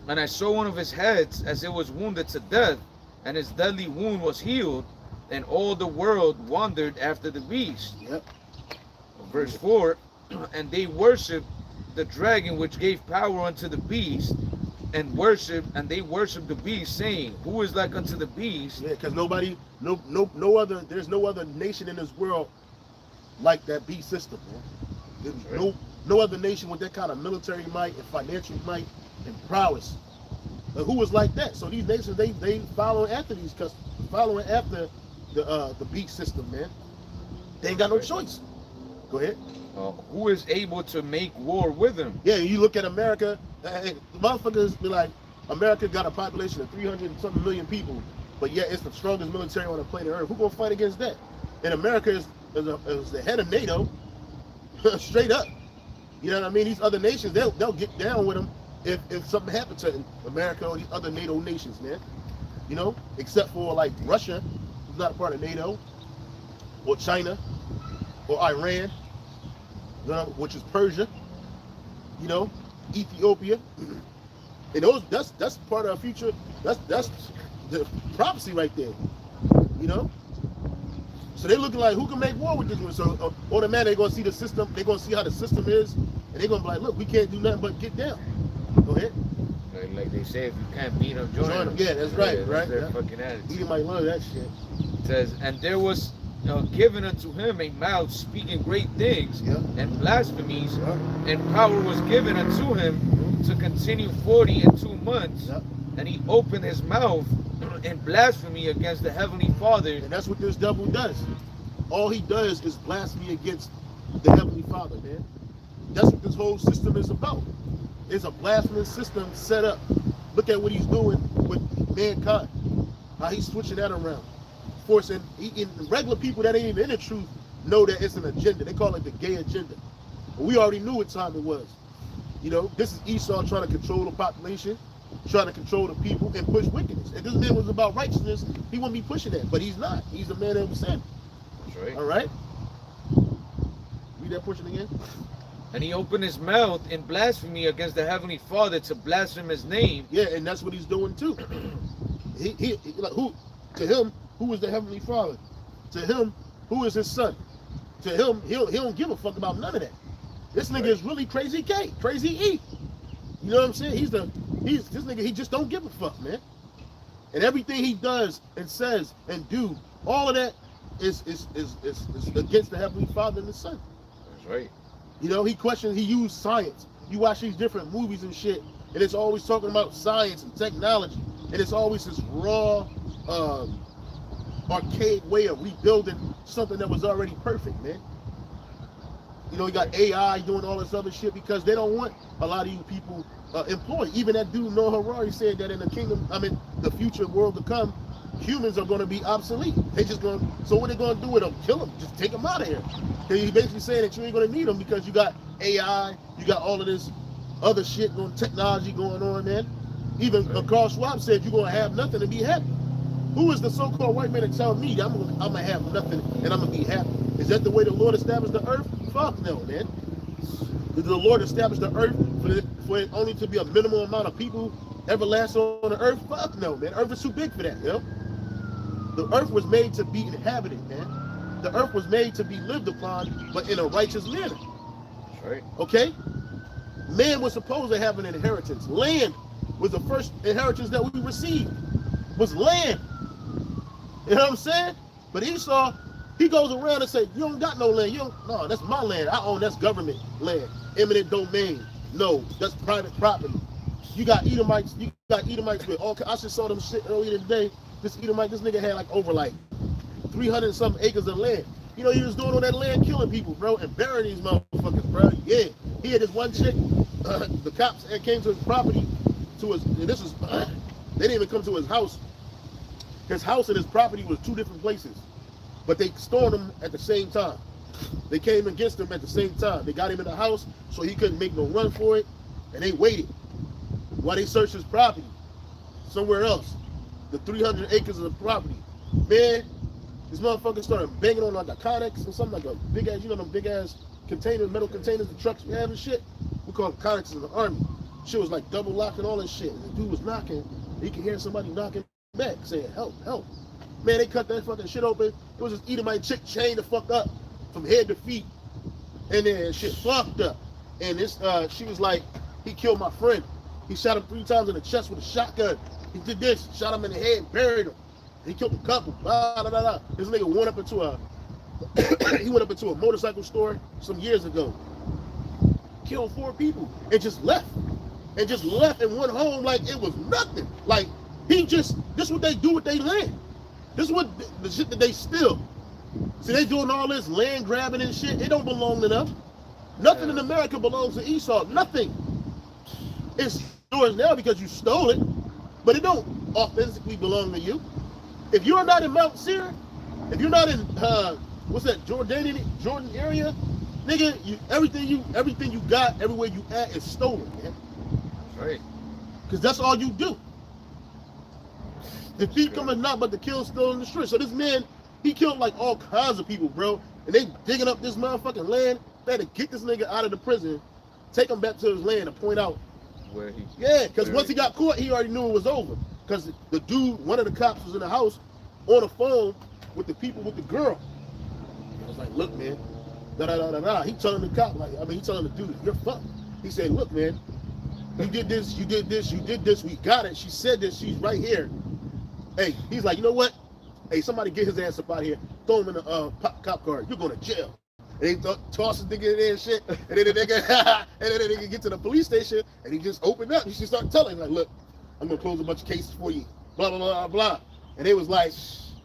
and I saw one of his heads as it was wounded to death, and his deadly wound was healed, and all the world wandered after the beast. Yep. Verse 4, and they worshipped the dragon which gave power unto the beast, and they worshipped the beast, saying, who is like unto the beast? Yeah, because there's no other nation in this world like that beast system, man. There's no other nation with that kind of military might and financial might and prowess. But who was like that? So these nations, they following after the beast system, man. They ain't got no choice. Go ahead. Who is able to make war with him? Yeah, you look at America, motherfuckers be like, America got a population of 300 and something million people, but yet it's the strongest military on the planet Earth. Who gonna fight against that? And America is the head of NATO, straight up. You know what I mean? These other nations, they'll get down with them if something happened to America or these other NATO nations, man. You know, except for like Russia, who's not a part of NATO, or China, or Iran, which is Persia. You know, Ethiopia, and that's part of our future. That's the prophecy right there. You know. So they're looking like, who can make war with this one? So automatically they're gonna see the system. They're gonna see how the system is, and they're gonna be like, look, we can't do nothing but get down. Go ahead. Like they say, if you can't beat them, join them. Yeah, that's right, yeah, right. That's their fucking attitude. You might learn that shit. It says, and there was given unto him a mouth speaking great things and blasphemies, and power was given unto him to continue 42 months, and he opened his mouth in blasphemy against the Heavenly Father. And that's what this devil does. All he does is blasphemy against the Heavenly Father, man. That's what this whole system is about. It's a blasphemous system set up. Look at what he's doing with mankind. How he's switching that around. Forcing regular people that ain't even in the truth know that it's an agenda. They call it the gay agenda. But we already knew what time it was. You know, this is Esau trying to control the population, trying to control the people and push wickedness. If this man was about righteousness, he wouldn't be pushing that. But he's not. He's a man of sin. That's right. All right? Read that portion again. And he opened his mouth in blasphemy against the Heavenly Father to blaspheme his name. Yeah, and that's what he's doing too. he like, to him, who is the Heavenly Father? To him, who is his son? To him, he don't give a fuck about none of that. This nigga is really crazy K, crazy E. You know what I'm saying? This nigga, he just don't give a fuck, man. And everything he does and says and do, all of that is against the Heavenly Father and the Son. That's right. You know, he used science. You watch these different movies and shit, and it's always talking about science and technology, and it's always this raw, archaic way of rebuilding something that was already perfect, man. You know, you got AI doing all this other shit because they don't want a lot of you people employed. Even that dude Noah Harari said that in the kingdom, the future world to come, humans are going to be obsolete. They just going. So what they going to do with them? Kill them? Just take them out of here? He's basically saying that you ain't going to need them because you got AI, you got all of this other shit going, technology going on, man. Even Carl Schwab said you're going to have nothing to be happy. Who is the so-called white man that tell me that I'm gonna have nothing and I'm gonna be happy? Is that the way the Lord established the earth? Fuck no, man. Did the Lord establish the earth for it only to be a minimal amount of people everlasting on the earth? Fuck no, man. Earth is too big for that, you know? The earth was made to be inhabited, man. The earth was made to be lived upon, but in a righteous manner. That's right. Okay? Man was supposed to have an inheritance. Land was the first inheritance that we received. Was land. You know what I'm saying? But Esau, he goes around and say, you don't got no land. No, that's my land. I own, that's government land. Eminent domain. No, that's private property. You got Edomites with all, I just saw them shit earlier today. This Edomite, this nigga had like over like 300 something acres of land. You know, he was doing on that land killing people, bro, and burying these motherfuckers, bro. Yeah. He had this one chick, the cops came to his property, to his, and this was, they didn't even come to his house. His house and his property was two different places, but they stormed him at the same time. They came against him at the same time. They got him in the house so he couldn't make no run for it, and they waited while they searched his property somewhere else, the 300 acres of the property. Man, this motherfucker started banging on like a Connex or something, like a big ass, you know them big ass containers, metal containers, the trucks we have and shit. We call them Connexes in the army. Shit was like double locking all this shit. And the dude was knocking. He could hear somebody knocking back saying, help, help. Man, they cut that fucking shit open. It was this Edomite chick chained the fuck up from head to feet. And then shit fucked up. And this, she was like, he killed my friend. He shot him 3 times in the chest with a shotgun. He did this, shot him in the head, buried him. He killed a couple. Blah, blah, blah, blah. This nigga went up into a motorcycle store some years ago. Killed 4 people and just left. And just left and went home like it was nothing. Like, he just, this is what they do with their land. This is what the shit that they steal. See, they doing all this land grabbing and shit. It don't belong to them. Nothing in America belongs to Esau. Nothing. It's yours now because you stole it, but it don't authentically belong to you. If you're not in Mount Seir, if you're not in what's that, Jordan area, nigga, everything you got, everywhere you at is stolen, man. Right. Because that's all you do. The thief cometh not but to kill, steal, and destroy. So this man, he killed like all kinds of people, bro. And they digging up this motherfucking land. They had to get this nigga out of the prison, take him back to his land and point out where he. Yeah, because once he got caught, he already knew it was over. Because the dude, one of the cops was in the house on the phone with the people with the girl. I was like, look, man, da da da da da. He telling the cop, like, he telling the dude, you're fucked. He said, look, man, you did this, you did this, you did this, we got it. She said this, she's right here. Hey, he's like, you know what? Hey, somebody get his ass up out of here. Throw him in the cop car. You're going to jail. And they toss the nigga in there and shit. And then the nigga get to the police station and he just opened up. He should start telling, like, look, I'm going to close a bunch of cases for you. Blah, blah, blah, blah. And they was like,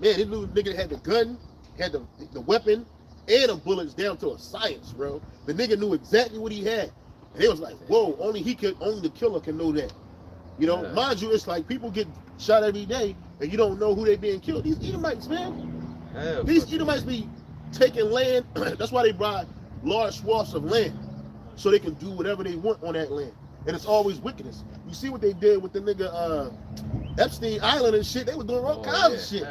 man, this little nigga had the gun, had the weapon, and the bullets down to a science, bro. The nigga knew exactly what he had. And they was like, whoa, only the killer can know that. You know, mind you, it's like people get shot every day and you don't know who they being killed. These Edomites, man. These Edomites be taking land. That's why they buy large swaths of land so they can do whatever they want on that land. And it's always wickedness. You see what they did with the nigga Epstein Island and shit. They were doing all kinds of shit.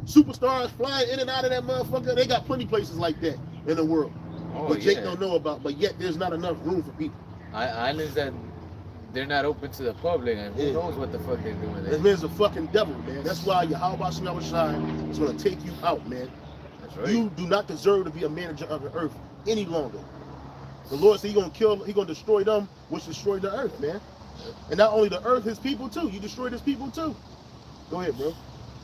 Superstars flying in and out of that motherfucker. They got plenty places like that in the world. But Jake don't know about. But yet there's not enough room for people. Islands that they're not open to the public, and who knows what the fuck they're doing there. This man's a fucking devil, man. That's why Yahweh Shai is going to take you out, man. That's right. You do not deserve to be a manager of the earth any longer. The Lord said he's going to destroy them, which destroyed the earth, man. And not only the earth, his people too. You destroyed his people too. Go ahead, bro.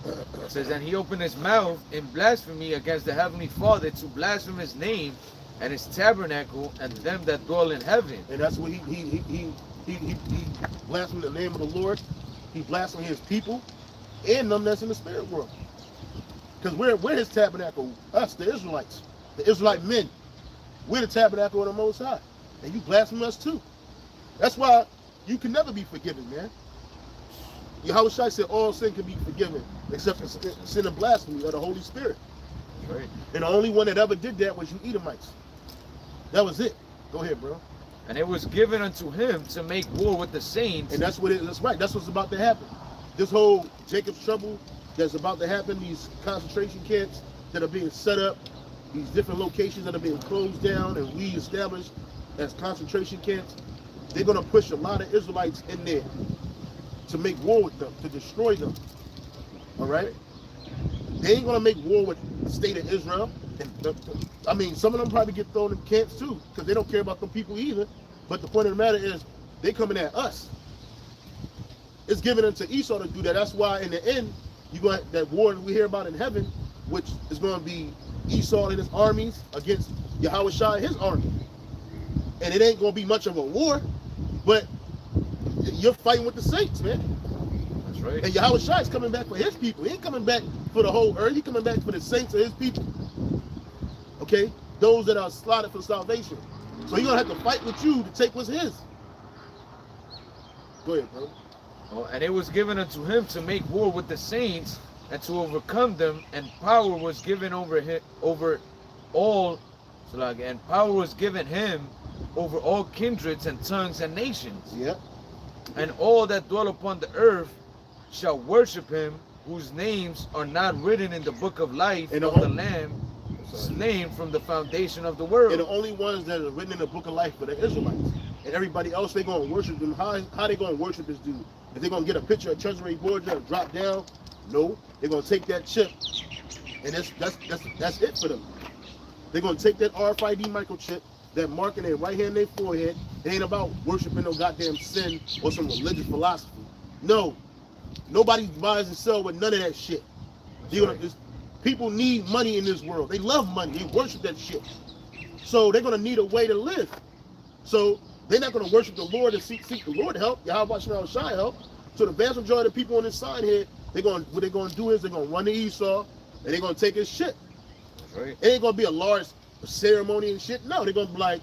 It says, and he opened his mouth in blasphemy against the Heavenly Father to blaspheme his name and his tabernacle and them that dwell in heaven. And that's what he blasphemed the name of the Lord. He blasphemed his people and them that's in the spirit world. Because we're his tabernacle, us, the Israelites, the Israelite men. We're the tabernacle of the Most High. And you blaspheme us too. That's why you can never be forgiven, man. Yahushua said all sin can be forgiven except for sin of blasphemy of the Holy Spirit. Right. And the only one that ever did that was you Edomites. That was it. Go ahead, bro. And it was given unto him to make war with the saints. And that's what that's right. That's what's about to happen. This whole Jacob's trouble that's about to happen, these concentration camps that are being set up, these different locations that are being closed down and re-established as concentration camps, they're going to push a lot of Israelites in there to make war with them, to destroy them. All right? They ain't going to make war with the state of Israel. I mean, some of them probably get thrown in camps too, because they don't care about them people either. But the point of the matter is, they coming at us. It's given unto Esau to do that. That's why in the end, you got that war we hear about in heaven, which is going to be Esau and his armies against Yahushua and his army. And it ain't going to be much of a war, but you're fighting with the saints, man. That's right. And Yahushua is coming back for his people. He ain't coming back for the whole earth. He's coming back for the saints of his people. Okay? Those that are slaughtered for salvation. So he's going to have to fight with you to take what's his. Go ahead, bro. Oh, and it was given unto him to make war with the saints and to overcome them, and power was given over all, and power was given him over all kindreds and tongues and nations. Yep. And all that dwell upon the earth shall worship him, whose names are not written in the book of life of the Lamb, slain from the foundation of the world. And the only ones that are written in the book of life are the Israelites. And everybody else, they're going to worship them. How they going to worship this dude? If they're going to get a picture of Treasury Borgia and drop down, no. They're going to take that chip, and that's it for them. They're going to take that RFID microchip, that mark in their right hand, their forehead. It ain't about worshiping no goddamn sin or some religious philosophy. No. Nobody buys and sells with none of that shit. Right. People need money in this world. They love money. They worship that shit. So they're going to need a way to live. So they're not going to worship the Lord and seek the Lord help. Yahweh Shai help. So the vast majority of the people on this side here, what they're going to do is they're going to run to Esau and they're going to take his shit. Right. It ain't going to be a large ceremony and shit. No, they're going to be like,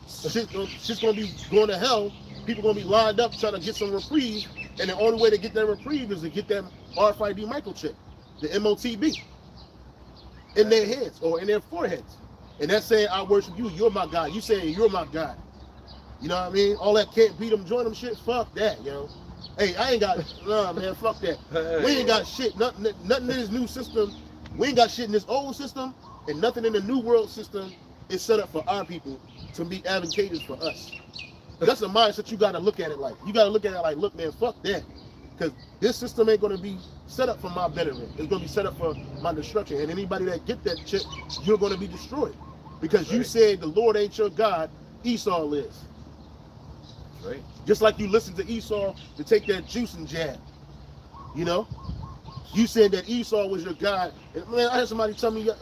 shit's going to be going to hell. People going to be lined up trying to get some reprieve. And the only way to get that reprieve is to get that RFID microchip, the MOTB, in their heads or in their foreheads. And that's saying, I worship you, you're my God. You saying you're my God. You know what I mean? All that can't beat them, join them shit, fuck that, yo. Hey, I ain't got, nah, man, fuck that. We ain't got shit, nothing in this new system. We ain't got shit in this old system, and nothing in the new world system is set up for our people to be advantageous for us. That's a mindset you got to look at it like. You got to look at it like, look, man, fuck that. Because this system ain't going to be set up for my betterment. It's going to be set up for my destruction. And anybody that get that chip, you're going to be destroyed. Because you said the Lord ain't your God, Esau is. Right. Just like you listened to Esau to take that juice and jab. You know? You said that Esau was your God. And man, I had somebody tell me a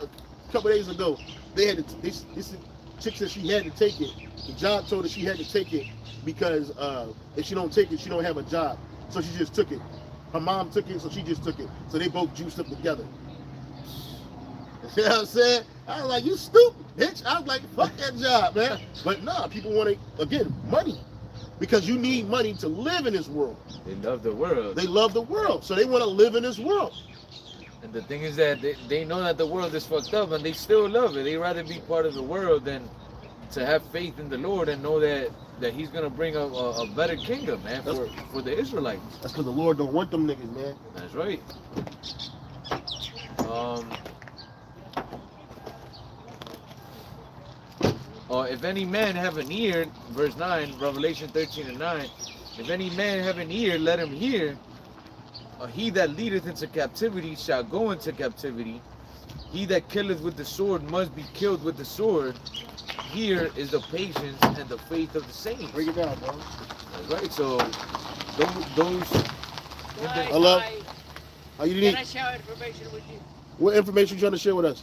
couple days ago, this chick said she had to take it. The job told her she had to take it because if she don't take it, she don't have a job. So she just took it. Her mom took it, so she just took it. So they both juiced up together. You know what I'm saying? I was like, you stupid, bitch. I was like, fuck that job, man. But nah, people want to, again, money. Because you need money to live in this world. They love the world. They love the world. So they want to live in this world. And the thing is that they know that the world is fucked up and they still love it. They rather be part of the world than to have faith in the Lord and know that he's going to bring a better kingdom, man, for the Israelites. That's because the Lord don't want them niggas, man. That's right. If any man have an ear, verse 9, Revelation 13 and 9, if any man have an ear, let him hear. He that leadeth into captivity shall go into captivity. He that killeth with the sword must be killed with the sword. Here is the patience and the faith of the saints. Break it down, bro. That's right. So those. Hello. How you Can I share information with you? What information you trying to share with us?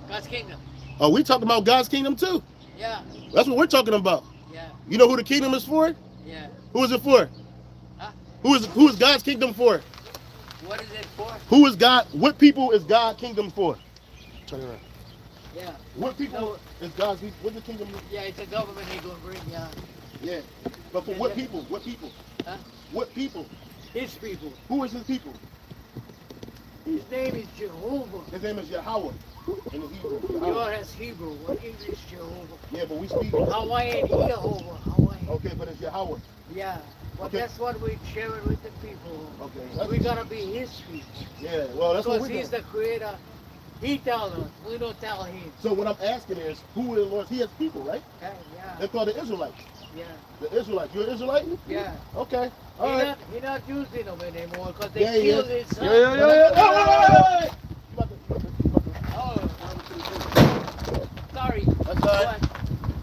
God's kingdom. Oh, we talking about God's kingdom too. Yeah. That's what we're talking about. Yeah. You know who the kingdom is for? Yeah. Who is it for? Huh? Who is God's kingdom for? What is it for? Who is God? What people is God's kingdom for? Turn around. Yeah. What people is God's people? What the kingdom? Yeah, it's a government he gonna bring. Yeah. Yeah. But for what people? What people? Huh? What people? His people. Who is his people? His name is Jehovah. His name is Yahweh in the Hebrew. Yahweh. Yours has Hebrew. What English Jehovah? Yeah, but we speak. Hawaiian Jehovah. Hawaiian. Okay, but it's Yahweh. Yeah. But Okay. that's what we share it with the people. Okay. We gotta be his people. Yeah, well, that's what Because we're he's doing. the creator. He tells us. We don't tell him. So what I'm asking is, who is the Lord? He has people, right? Yeah. They're called the Israelites. Yeah. The Israelites. You're an Israelite? Yeah. Okay. All right. He not using them anymore because they Yeah, he killed is. his son. Wait. Oh, sorry. That's all right.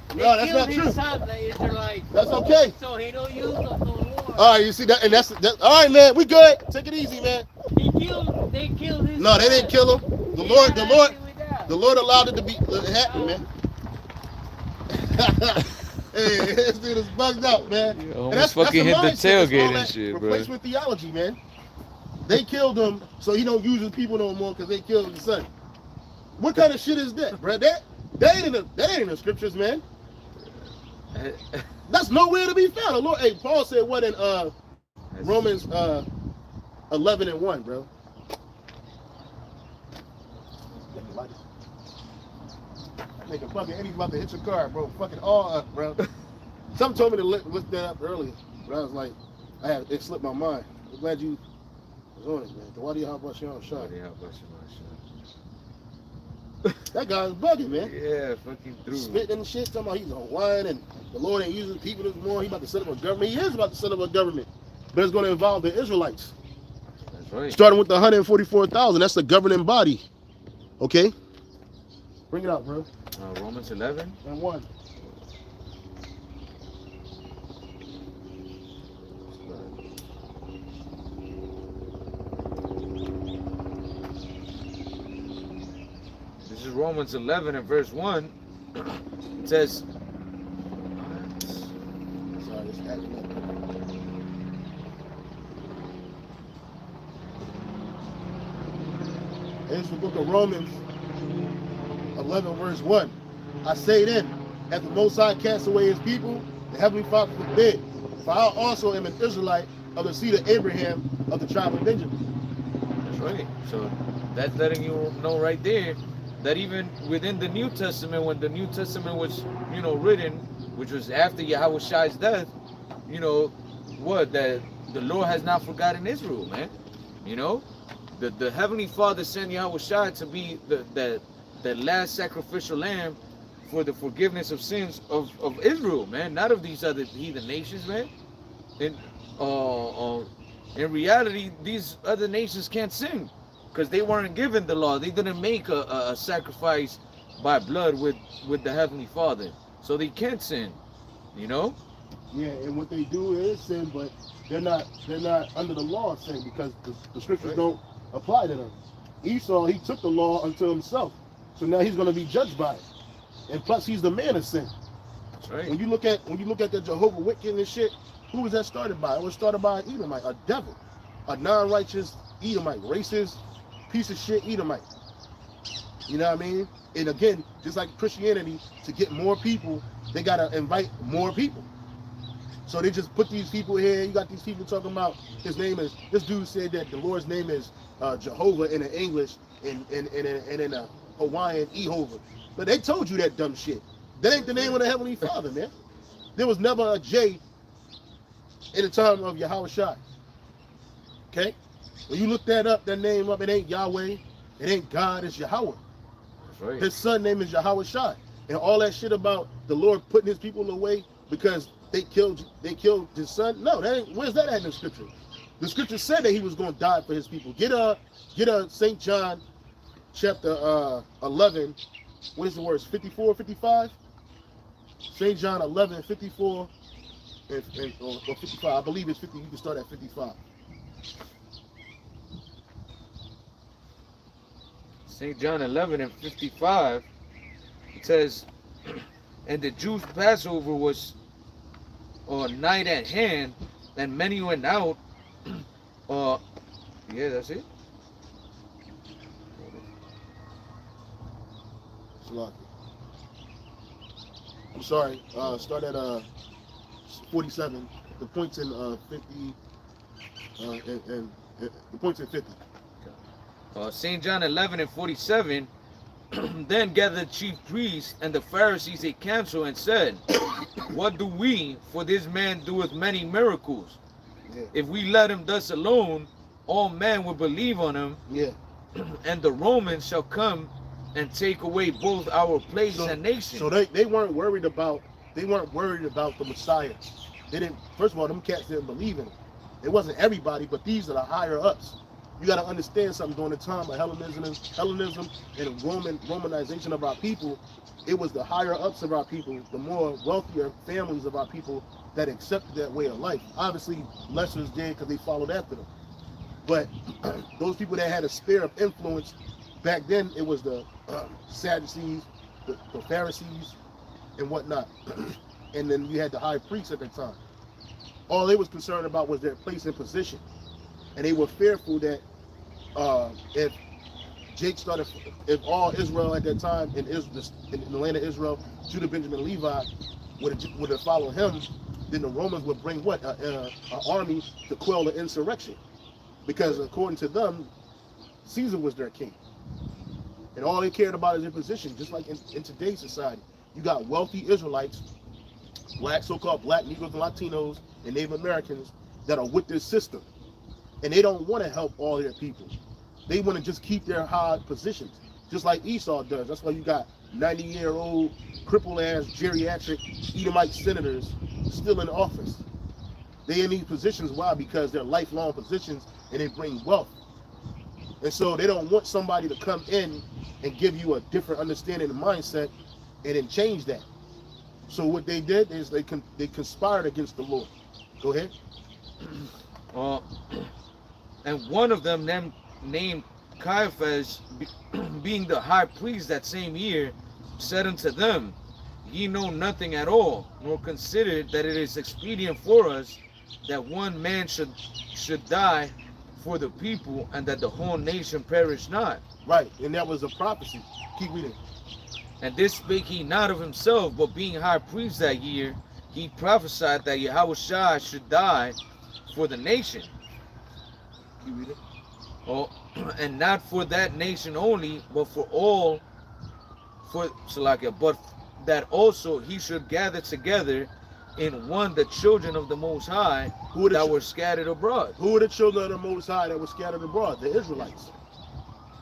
They No, that's killed not his true. son, the Israelites. That's okay. So he don't use them no more. All right, you see that, and that's all right, man. We good. Take it easy, man. They killed his No, son. they didn't kill him. The Lord allowed it to be happen, man. Hey, this dude is bugged out, man. Yeah, And almost fucking hit the mindset. It's all tailgate and that shit, bro. replacement theology, man. They killed him, so he don't use his people no more because they killed his son. What kind of shit is that, bro? That ain't in the scriptures, man. That's nowhere to be found. The Lord, hey, Paul said what in Romans 11:1, bro. That nigga fucking Eddie's about to hit your car, bro. Fucking all up, bro. Something told me to look that up earlier, but I was like, it slipped my mind. I'm glad you was on it, man. Why do you have about your own shot? That guy's bugging, man. Yeah, fucking through. Spitting and shit, talking about he's Hawaiian and the Lord ain't using people this more. He about to set up a government. He is about to set up a government, but it's going to involve the Israelites. That's right. Starting with the 144,000. That's the governing body. Okay? Bring it out, bro. Romans 11. And 1. This is Romans 11 and verse 1. It says, Sorry, it's acting up. It's the book of Romans 11 verse 1. I say then, as the Most High cast away his people, the Heavenly Father forbid. For I also am an Israelite of the seed of Abraham of the tribe of Benjamin. that's right. So that's letting you know right there that even within the New Testament, when the New Testament was, written, which was after Yahweh's death, that the Lord has not forgotten Israel, man. The Heavenly Father sent Yahweh to be the last sacrificial lamb for the forgiveness of sins of Israel, man, not of these other heathen nations, man. And in reality, these other nations can't sin because they weren't given the law. They didn't make a sacrifice by blood with the Heavenly Father, so they can't sin. Yeah, and what they do is sin, but they're not under the law of sin because the scriptures Right. don't apply to them. Esau, he took the law unto himself, so now he's going to be judged by it. And plus, he's the man of sin. That's right. When you look at the Jehovah Wiccan and shit, who was that started by? It was started by an Edomite, a devil, a non-righteous Edomite, racist piece of shit Edomite. You know what I mean? And again, just like Christianity, to get more people, they gotta invite more people. So they just put these people here. You got these people talking about this dude said that the Lord's name is Jehovah in the English and in a Hawaiian Ehovah. But they told you that dumb shit. That ain't the name of the Heavenly Father, man. There was never a J in the time of Yahweh Shai. Okay? When you look that name up, it ain't Yahweh, it ain't God, it's Yahweh. That's right. His son name is Yahweh Shai. And all that shit about the Lord putting his people away because they killed his son. No, where's that at in the scripture? The scripture said that he was going to die for his people. Get a St. John chapter 11. What is the words? 54, 55? St. John 11, 54 or 55. I believe it's 50. You can start at 55. St. John 11 and 55, it says, and the Jews' Passover was night at hand, and many went out. Yeah, that's it. Salaki. I'm sorry. Start at 47. The points in 50 and the points in 50. St. John 11 and 47. Then gathered the chief priests and the Pharisees a council and said, what do we, for this man doeth many miracles? Yeah. If we let him thus alone, all men will believe on him, Yeah. and the Romans shall come and take away both our place and nation. So they weren't worried about the Messiah. They didn't. First of all, them cats didn't believe in him. It wasn't everybody, but these are the higher ups. You got to understand something. During the time of Hellenism and Romanization of our people, it was the higher ups of our people, the more wealthier families of our people that accepted that way of life. Obviously, lessers did because they followed after them. But those people that had a sphere of influence back then, it was the Sadducees, the Pharisees, and whatnot. And then you had the high priests at the time. All they was concerned about was their place and position. And they were fearful that if all Israel at that time in the land of Israel, Judah, Benjamin, Levi would have followed him, then the Romans would bring what? An army to quell the insurrection. Because according to them, Caesar was their king. And all they cared about is their position, just like in today's society. You got wealthy Israelites, so-called black Negroes and Latinos and Native Americans that are with this system. And they don't want to help all their people. They want to just keep their high positions, just like Esau does. That's why you got 90-year-old, crippled-ass, geriatric Edomite senators still in office. They in these positions. Why? Because they're lifelong positions and they bring wealth. And so they don't want somebody to come in and give you a different understanding and mindset and then change that. So what they did is they conspired against the Lord. Go ahead. And one of them named Caiaphas, being the high priest that same year, said unto them, ye know nothing at all, nor consider that it is expedient for us that one man should die for the people, and that the whole nation perish not. Right, and that was a prophecy. Keep reading. And this spake he not of himself, but being high priest that year, he prophesied that Yahushua should die for the nation. Keep reading. And not for that nation only, but for all, but that also he should gather together in one the children of the Most High that were scattered abroad. Who were the children of the Most High that were scattered abroad? The Israelites.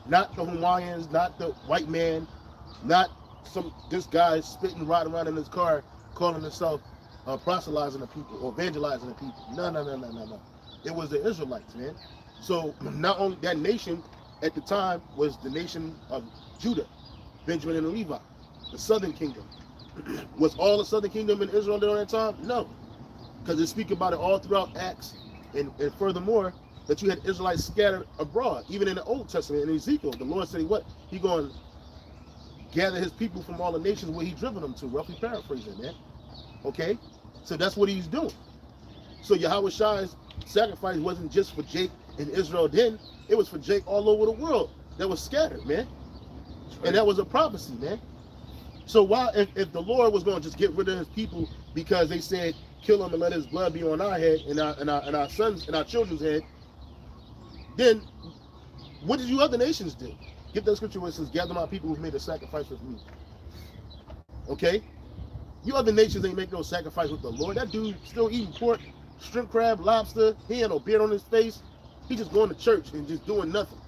Not the Hawaiians, not the white man, not this guy spitting right around in his car calling himself proselytizing the people or evangelizing the people. No. It was the Israelites, man. So not only that nation at the time was the nation of Judah, Benjamin and Levi, the southern kingdom. Was all the southern kingdom in Israel during that time? No. Because they speak about it all throughout Acts and furthermore that you had Israelites scattered abroad. Even in the Old Testament, in Ezekiel, the Lord said he going to gather his people from all the nations where he driven them to, roughly paraphrasing, man. Okay? So that's what he's doing. So Yahweh's sacrifice wasn't just for Jake in Israel then, it was for Jake all over the world that was scattered, man. Right. And that was a prophecy, man. So why, if the Lord was going to just get rid of his people because they said kill him and let his blood be on our head and our sons and our children's head, then what did you other nations do? Get that scripture where it says, gather my people who've made a sacrifice with me. Okay? You other nations ain't make no sacrifice with the Lord. That dude still eating pork, shrimp, crab, lobster. He ain't no beard on his face. He just going to church and just doing nothing.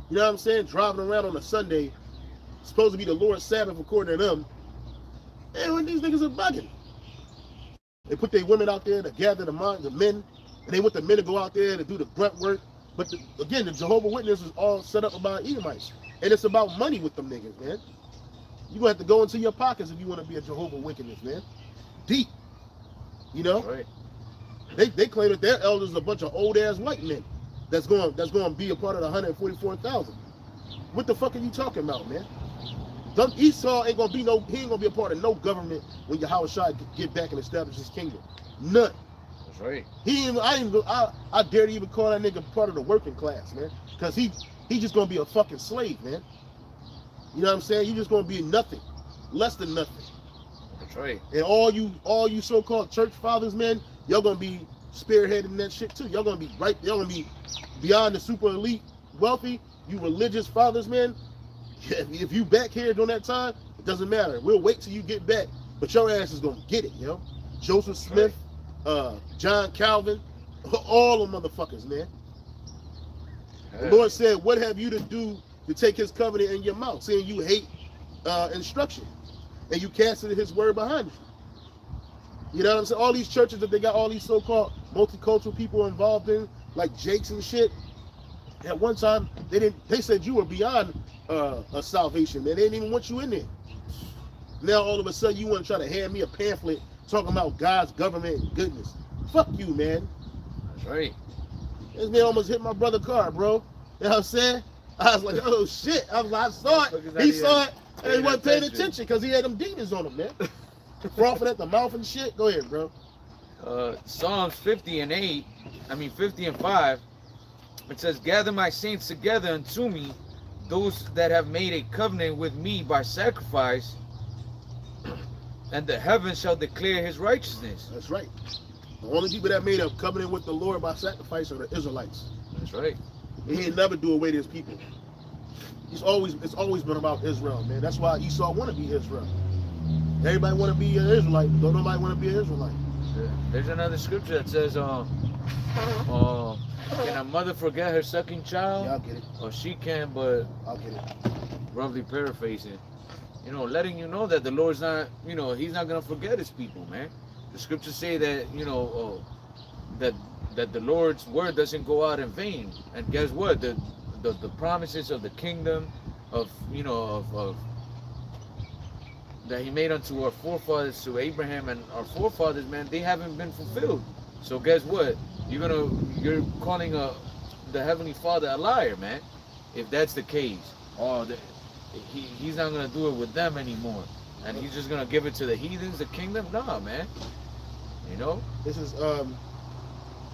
You know what I'm saying? Driving around on a Sunday, supposed to be the Lord's Sabbath according to them. And these niggas are bugging. They put their women out there to gather the men, and they want the men to go out there to do the grunt work. But again, the Jehovah's Witnesses is all set up about Edomites. And it's about money with them niggas, man. You're going to have to go into your pockets if you want to be a Jehovah's Witness, man. Deep. You know? Right. They claim that their elders are a bunch of old-ass white men that's going to be a part of the 144,000. What the fuck are you talking about, man? Esau ain't going to be he ain't going to be a part of no government when Yahushua get back and establish his kingdom. None. That's right. I dare to even call that nigga part of the working class, man. Because he just going to be a fucking slave, man. You know what I'm saying? You're just gonna be nothing, less than nothing. That's right. And all you so-called church fathers, man, y'all gonna be spearheading that shit too. Y'all gonna be right. Y'all gonna be beyond the super elite, wealthy. You religious fathers, man. If you back here during that time, it doesn't matter. We'll wait till you get back, but your ass is gonna get it, yo. Joseph Smith, John Calvin, all them motherfuckers, man. The Lord said, "What have you to do to take His covenant in your mouth?" Saying you hate instruction, and you casted His word behind you. You know what I'm saying? All these churches that they got all these so-called multicultural people involved in, like Jakes and shit. At one time, they said you were beyond a salvation, man. They didn't even want you in there. Now all of a sudden you want to try to hand me a pamphlet talking about God's government and goodness. Fuck you, man. That's right. This man almost hit my brother's car, bro. You know what I'm saying? I was like, oh shit. I saw it. He saw it and he wasn't paying attention because he had them demons on him, man. Frothing at the mouth and shit. Go ahead, bro. Psalms 50 and 5. It says, "Gather my saints together unto me, those that have made a covenant with me by sacrifice, and the heavens shall declare His righteousness." That's right. The only people that made a covenant with the Lord by sacrifice are the Israelites. That's right. He ain't never do away to His people. It's always been about Israel, man. That's why Esau want to be Israel. Everybody want to be an Israelite, but don't nobody want to be an Israelite. There's another scripture that says, can a mother forget her sucking child? Yeah, I'll get it. Or she can, but I'll get it. roughly paraphrasing, letting you know that the Lord's not, He's not gonna forget His people, man. The scriptures say that, that the Lord's word doesn't go out in vain. And guess what? The promises of the kingdom of that He made unto our forefathers, to Abraham and our forefathers, man, they haven't been fulfilled. So guess what? You're calling the Heavenly Father a liar, man. If that's the case, He's not gonna do it with them anymore, and He's just gonna give it to the heathens, the kingdom. Nah, man. This is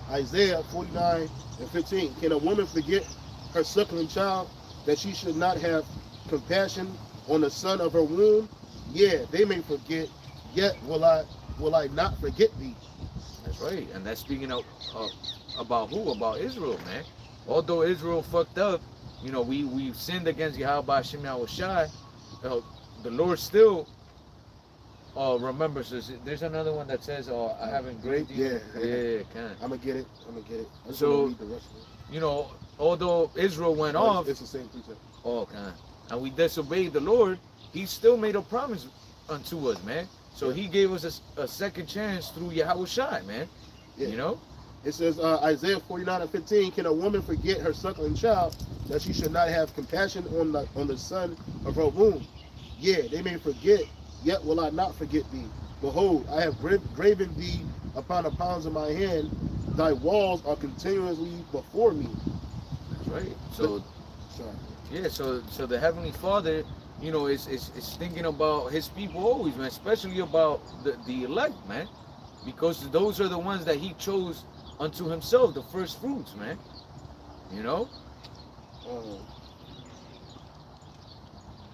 Isaiah 49 and 15. Can a woman forget her suckling child, that she should not have compassion on the son of her womb? Yeah, they may forget, yet will I not forget thee. That's right. And that's speaking about who? About Israel, man. Although Israel fucked up, we sinned against Yahweh Shem Yahushai, the Lord still remembers us. There's another one that says, I haven't great. Yeah, can. I'm gonna get it. So, although Israel went off, it's the same precept. And we disobeyed the Lord, He still made a promise unto us, man. So He gave us a second chance through Yahushai, man. Yeah. It says Isaiah 49 and 15. Can a woman forget her suckling child, that she should not have compassion on the son of her womb? Yeah, they may forget, yet will I not forget thee. Behold, I have graven thee upon the palms of my hand. Thy walls are continuously before me. That's right. So, so the Heavenly Father, is thinking about His people always, man. Especially about the elect, man, because those are the ones that He chose unto Himself, the first fruits, man.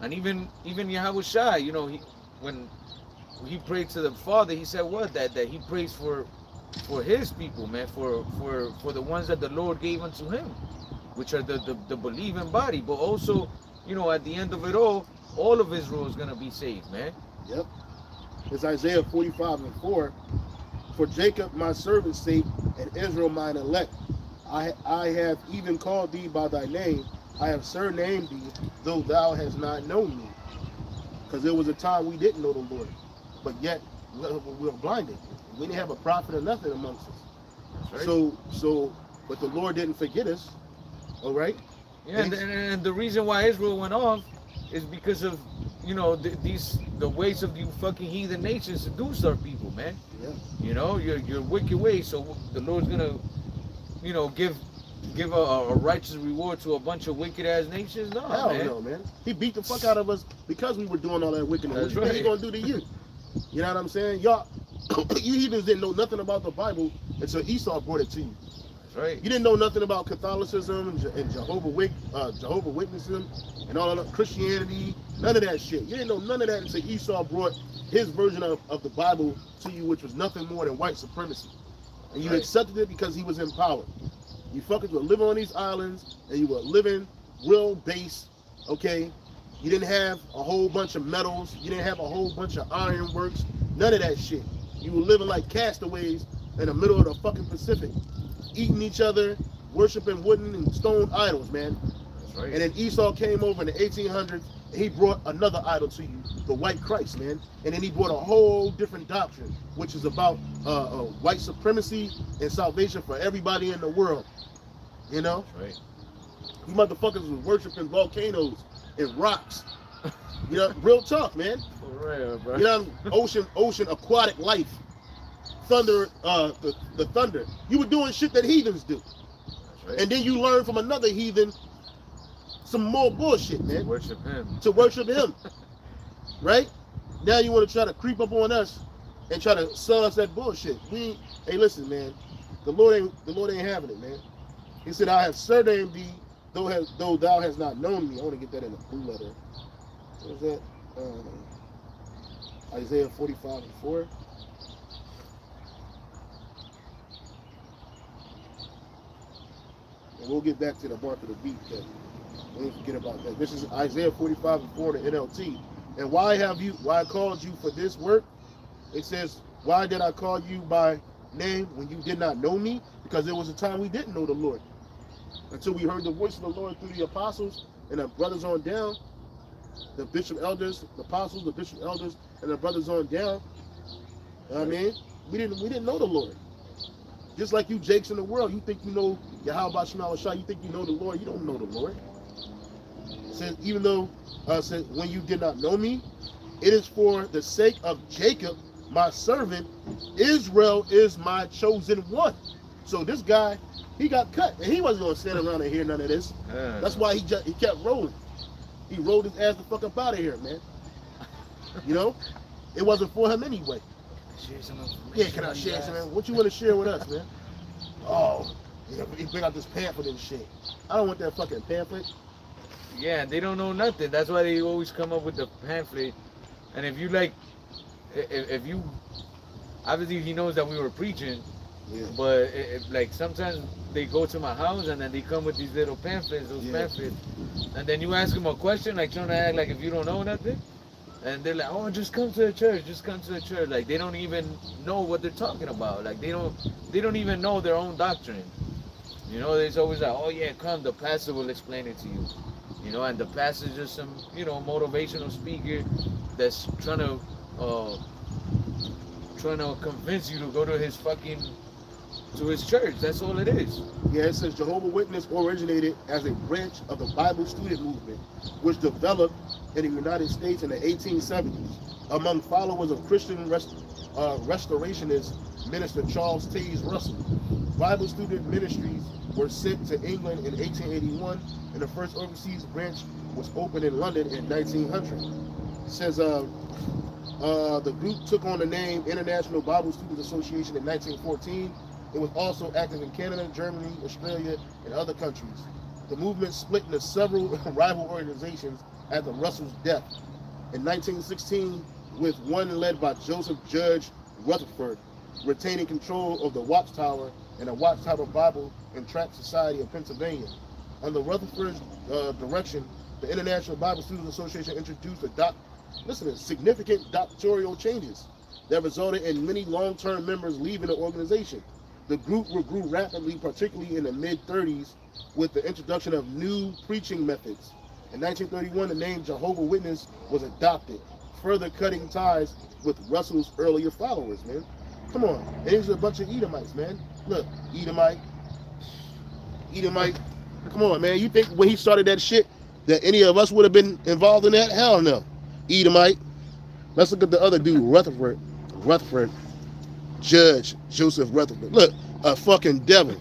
And even Yahushai, when He prayed to the Father, He said what? That He prays for His people, man, for the ones that the Lord gave unto Him, which are the believing body. But also, at the end of it all of Israel is gonna be saved, man. Yep. It's Isaiah 45 and 4. For Jacob my servant's sake, and Israel mine elect, I have even called thee by thy name. I have surnamed thee, though thou hast not known me. Because there was a time we didn't know the Lord, but yet we were blinded. We didn't have a prophet or nothing amongst us. That's right. So, but the Lord didn't forget us. All right. Yeah, and the reason why Israel went off is because of the ways of you fucking heathen nations seduce our people, man. Yeah. Your wicked ways. So the Lord's gonna, give a righteous reward to a bunch of wicked ass nations? No, hell man. no, man. He beat the fuck out of us because we were doing all that wickedness. What He gonna do to you? You know what I'm saying? Y'all, you heathens didn't know nothing about the Bible until Esau brought it to you. That's right. You didn't know nothing about Catholicism and Jehovah Witnesses and all of that Christianity None of that shit. You didn't know none of that until Esau brought his version of the Bible to you, which was nothing more than white supremacy. And you Right. accepted it because he was in power. You fuckers were living on these islands, and you were living real base, okay? You didn't have a whole bunch of metals. You didn't have a whole bunch of ironworks. None of that shit. You were living like castaways in the middle of the fucking Pacific, eating each other, worshiping wooden and stone idols, man. That's right. And then Esau came over in the 1800s, and he brought another idol to you, the white Christ, man. And then he brought a whole different doctrine, which is about white supremacy and salvation for everybody in the world. You know? That's right. You motherfuckers was worshiping volcanoes and rocks. You know, real talk, man. For real, bro. You know, ocean, aquatic life, thunder, the thunder. You were doing shit that heathens do, That's right. and then you learn from another heathen some more bullshit, man, Worship him. to worship him, right? Now you want to try to creep up on us and try to sell us that bullshit. Hey, listen, man, the Lord ain't having it, man. He said, "I have surnamed thee, though thou hast not known me." I want to get that in a blue letter. What is that? Isaiah 45:4. And we'll get back to the mark of the beast. Don't forget about that. This is Isaiah 45:4, the NLT. And why I called you for this work? It says, "Why did I call you by name when you did not know me?" Because there was a time we didn't know the Lord. Until we heard the voice of the Lord through the apostles and the brothers on down, the bishop elders, the apostles, the bishop elders, and the brothers on down. You know what I mean? We didn't know the Lord. Just like you jakes in the world, you think you know Yahweh Shema Shah, you think you know the Lord. You don't know the Lord. It says, even though said, when you did not know me, it is for the sake of Jacob, my servant. Israel is my chosen one. So this guy, he got cut, and he wasn't gonna stand around and hear none of this. That's why he kept rolling. He rolled his ass the fuck up out of here, man. You know, it wasn't for him anyway. Share some information. Yeah, can I share some? What you want to share with us, man? Oh, yeah, he bring out this pamphlet and shit. I don't want that fucking pamphlet. Yeah, they don't know nothing. That's why they always come up with the pamphlet. And if you like, if you, obviously he knows that we were preaching, Yeah. but like sometimes they go to my house and then they come with these little pamphlets, Yeah. pamphlets, and then you ask them a question, like trying to act like if you don't know nothing, and they're like, "Oh, just come to the church, just come to the church." Like they don't even know what they're talking about. Like they don't even know their own doctrine. You know, there's always like, "Oh yeah, come, the pastor will explain it to you." You know, and the pastor's just some, you know, motivational speaker that's trying to convince you to go to his church. That's all it is. Yeah, it says Jehovah's Witness originated as a branch of the Bible student movement, which developed in the United States in the 1870s among followers of Christian restorationist minister Charles Taze Russell. Bible student ministries were sent to England in 1881, and the first overseas branch was opened in London in 1900. It says the group took on the name International Bible Students Association in 1914. It was also active in Canada, Germany, Australia, and other countries. The movement split into several rival organizations after Russell's death. In 1916, with one led by Joseph Judge Rutherford, retaining control of the Watchtower and the Watchtower Bible and Tract Society of Pennsylvania. Under Rutherford's direction, the International Bible Students Association introduced significant doctrinal changes that resulted in many long-term members leaving the organization. The group grew rapidly, particularly in the mid-30s, with the introduction of new preaching methods. In 1931, the name Jehovah's Witness was adopted, further cutting ties with Russell's earlier followers, man. Come on. And these are a bunch of Edomites, man. Look, Edomite. Come on, man. You think when he started that shit that any of us would have been involved in that? Hell no. Edomite. Let's look at the other dude, Rutherford. Judge Joseph Rutherford. Look, a fucking devil,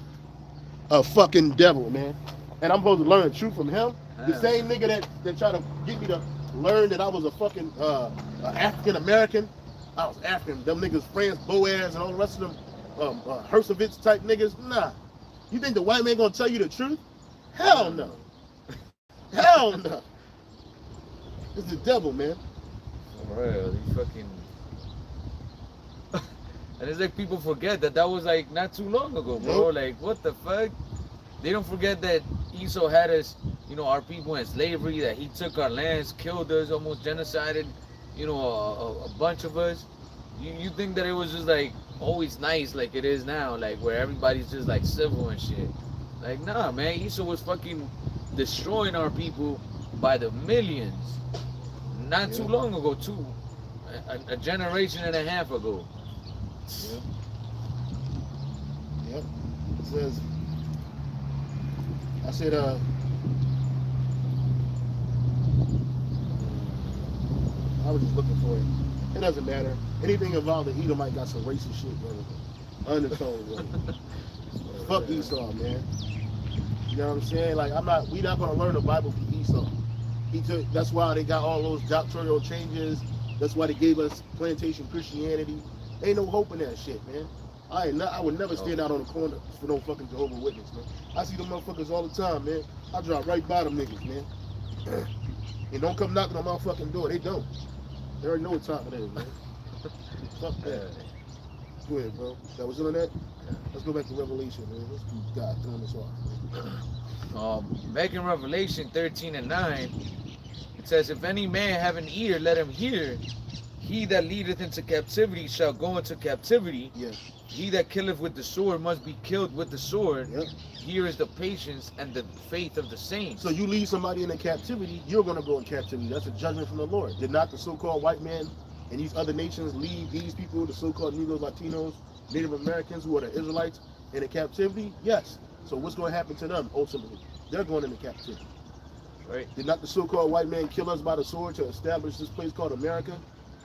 man. And I'm supposed to learn the truth from him. The same nigga that tried to get me to learn that I was a fucking African American. I was African. Them niggas, France, Boaz, and all the rest of them, Hersovitz type niggas. Nah. You think the white man gonna tell you the truth? Hell no. Hell no. It's the devil, man. For real, these fucking. And it's like people forget that was like not too long ago, bro. Nope. Like, what the fuck? They don't forget that Esau had us, our people in slavery, that he took our lands, killed us, almost genocided, a bunch of us. You think that it was just like always nice like it is now, like where everybody's just like civil and shit. Like, nah, man, Esau was fucking destroying our people by the millions. Not too long ago, too. A generation and a half ago. Yep. Yep. It says, I said, I was just looking for it. It doesn't matter. Anything involving Edomite got some racist shit, brother. Undertone, brother. Fuck Esau, man. You know what I'm saying? Like, we not gonna learn the Bible from Esau. That's why they got all those doctrinal changes. That's why they gave us plantation Christianity. Ain't no hope in that shit, man. I would never stand out on the corner for no fucking Jehovah's Witness, man. I see them motherfuckers all the time, man. I drop right by them niggas, man. And don't come knocking on my fucking door. They don't. They already know what time it is, man. Fuck that. Go ahead, bro. That was on that? Let's go back to Revelation, man. Let's keep God throwing this off. Back in Revelation 13:9, it says, if any man have an ear, let him hear. He that leadeth into captivity shall go into captivity. Yes. He that killeth with the sword must be killed with the sword. Yep. Here is the patience and the faith of the saints. So you lead somebody into captivity, you're going to go in captivity. That's a judgment from the Lord. Did not the so-called white man and these other nations lead these people, the so-called Negroes, Latinos, Native Americans, who are the Israelites, into captivity? Yes. So what's going to happen to them ultimately? They're going into captivity. Right. Did not the so-called white man kill us by the sword to establish this place called America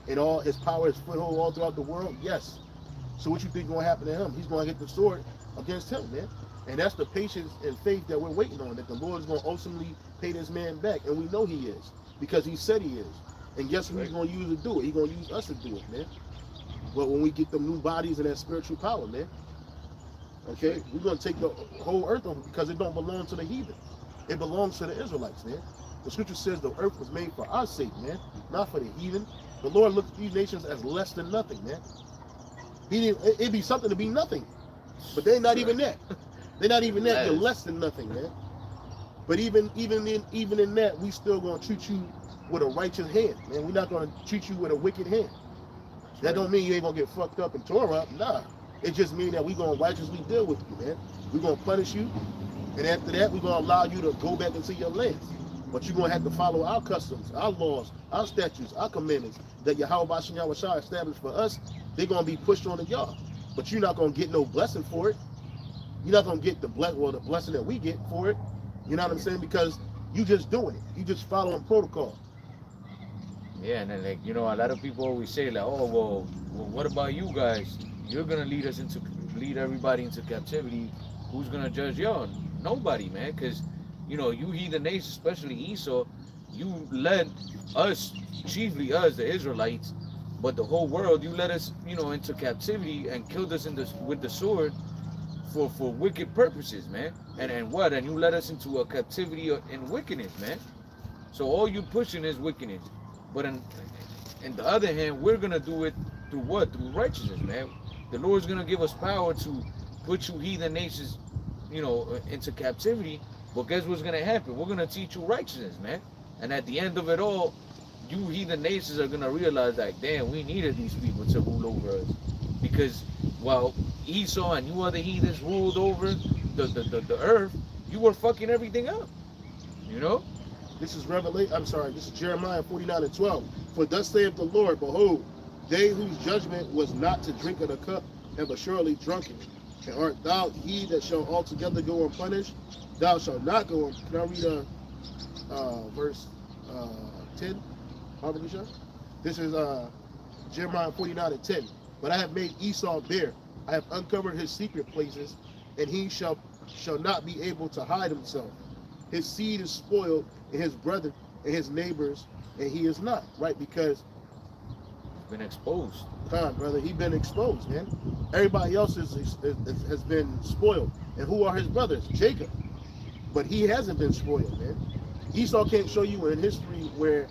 and all his power, his foothold all throughout the world? Yes. So what you think going to happen to him? He's going to get the sword against him, man. And that's the patience and faith that we're waiting on, that the Lord is going to ultimately pay this man back. And we know he is, because he said he is. And guess who he's going to use to do it? He's going to use us to do it, man. But when we get them new bodies and that spiritual power, man, okay, we're going to take the whole earth over, because it don't belong to the heathen. It belongs to the Israelites, man. The scripture says the earth was made for our sake, man, not for the heathen. The Lord looks at these nations as less than nothing, man. It'd be something to be nothing, but they're not even that. They're not even that. You're less than nothing, man. But even in that, we still gonna treat you with a righteous hand, man. We're not gonna treat you with a wicked hand. That don't mean you ain't gonna get fucked up and tore up. Nah, it just means that we gonna righteously deal with you, man. We're gonna punish you, and after that, we're gonna allow you to go back into your lands. But you're gonna have to follow our customs, our laws, our statutes, our commandments that Yahweh established for us. They're gonna be pushed on to y'all. But you're not gonna get no blessing for it. You're not gonna get the blessing that we get for it. You know what I'm saying? Because you just doing it. You just following protocol. Yeah, and then like, a lot of people always say like, oh, well, what about you guys? You're gonna lead everybody into captivity. Who's gonna judge y'all? Nobody, man. Because you heathen nations, especially Esau, you led us, chiefly us, the Israelites, but the whole world, you led us, into captivity and killed us with the sword for wicked purposes, man. And you led us into a captivity in wickedness, man. So all you pushing is wickedness. But on the other hand, we're gonna do it through what? Through righteousness, man. The Lord's gonna give us power to put you heathen nations, into captivity. But guess what's gonna happen? We're gonna teach you righteousness, man. And at the end of it all, you heathen nations are gonna realize like, damn, we needed these people to rule over us. Because while Esau and you other heathens ruled over the earth, you were fucking everything up. This is this is Jeremiah 49:12. For thus saith the Lord, behold, they whose judgment was not to drink of the cup have assuredly drunken. And art thou he that shall altogether go unpunished? Thou shalt not go. Can I read verse 10? This is Jeremiah 49:10. But I have made Esau bare. I have uncovered his secret places, and he shall not be able to hide himself. His seed is spoiled, and his brother and his neighbors, and he is not, right? Because he's been exposed. Brother, he's been exposed, man. Everybody else has been spoiled. And who are his brothers? Jacob. But he hasn't been spoiled, man. Esau can't show you in history where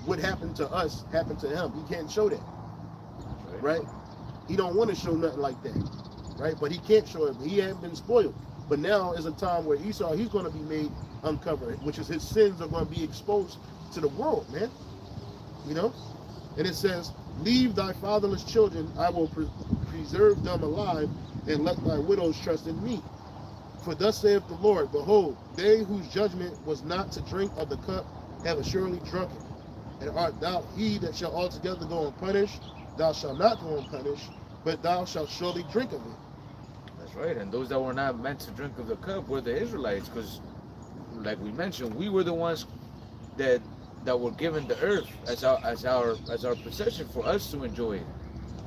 what happened to us happened to him. He can't show that, right? He don't want to show nothing like that, right? But he can't show it. He hasn't been spoiled. But now is a time where Esau, he's going to be made uncovered, which is his sins are going to be exposed to the world, man. You know? And it says, leave thy fatherless children, I will preserve them alive, and let thy widows trust in me. For thus saith the Lord, behold, they whose judgment was not to drink of the cup have assuredly drunken. And art thou he that shall altogether go unpunished? Thou shalt not go unpunished, but thou shalt surely drink of it. That's right. And those that were not meant to drink of the cup were the Israelites, because, like we mentioned, we were the ones that were given the earth as our possession for us to enjoy it.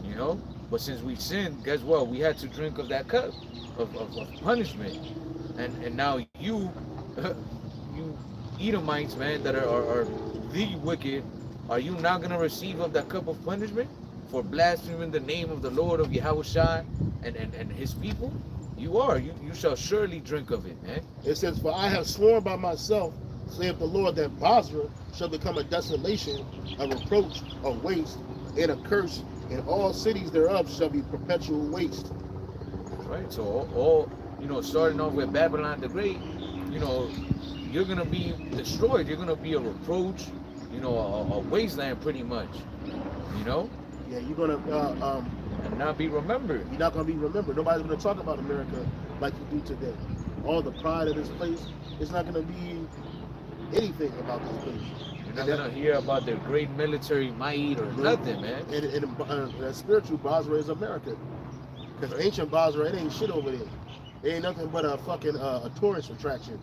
You know. But since we sinned, guess what? We had to drink of that cup of punishment. And now you Edomites, man, that are the wicked, are you not gonna receive of that cup of punishment for blaspheming the name of the Lord of Yahushua and his people? You are. You shall surely drink of it, man. It says, for I have sworn by myself, saith the Lord, that Basra shall become a desolation, a reproach, a waste, and a curse, and all cities thereof shall be perpetual waste. That's right. So all starting off with Babylon the Great, you're gonna be destroyed. You're gonna be a reproach, a wasteland pretty much. Yeah, you're gonna and not be remembered. You're not gonna be remembered. Nobody's gonna talk about America like you do today. All the pride of this place, it's not gonna be anything about this place. You're not gonna hear about their great military might or nothing, man. And spiritual Basra is America, because ancient Basra, it ain't shit over there. It ain't nothing but a fucking a tourist attraction.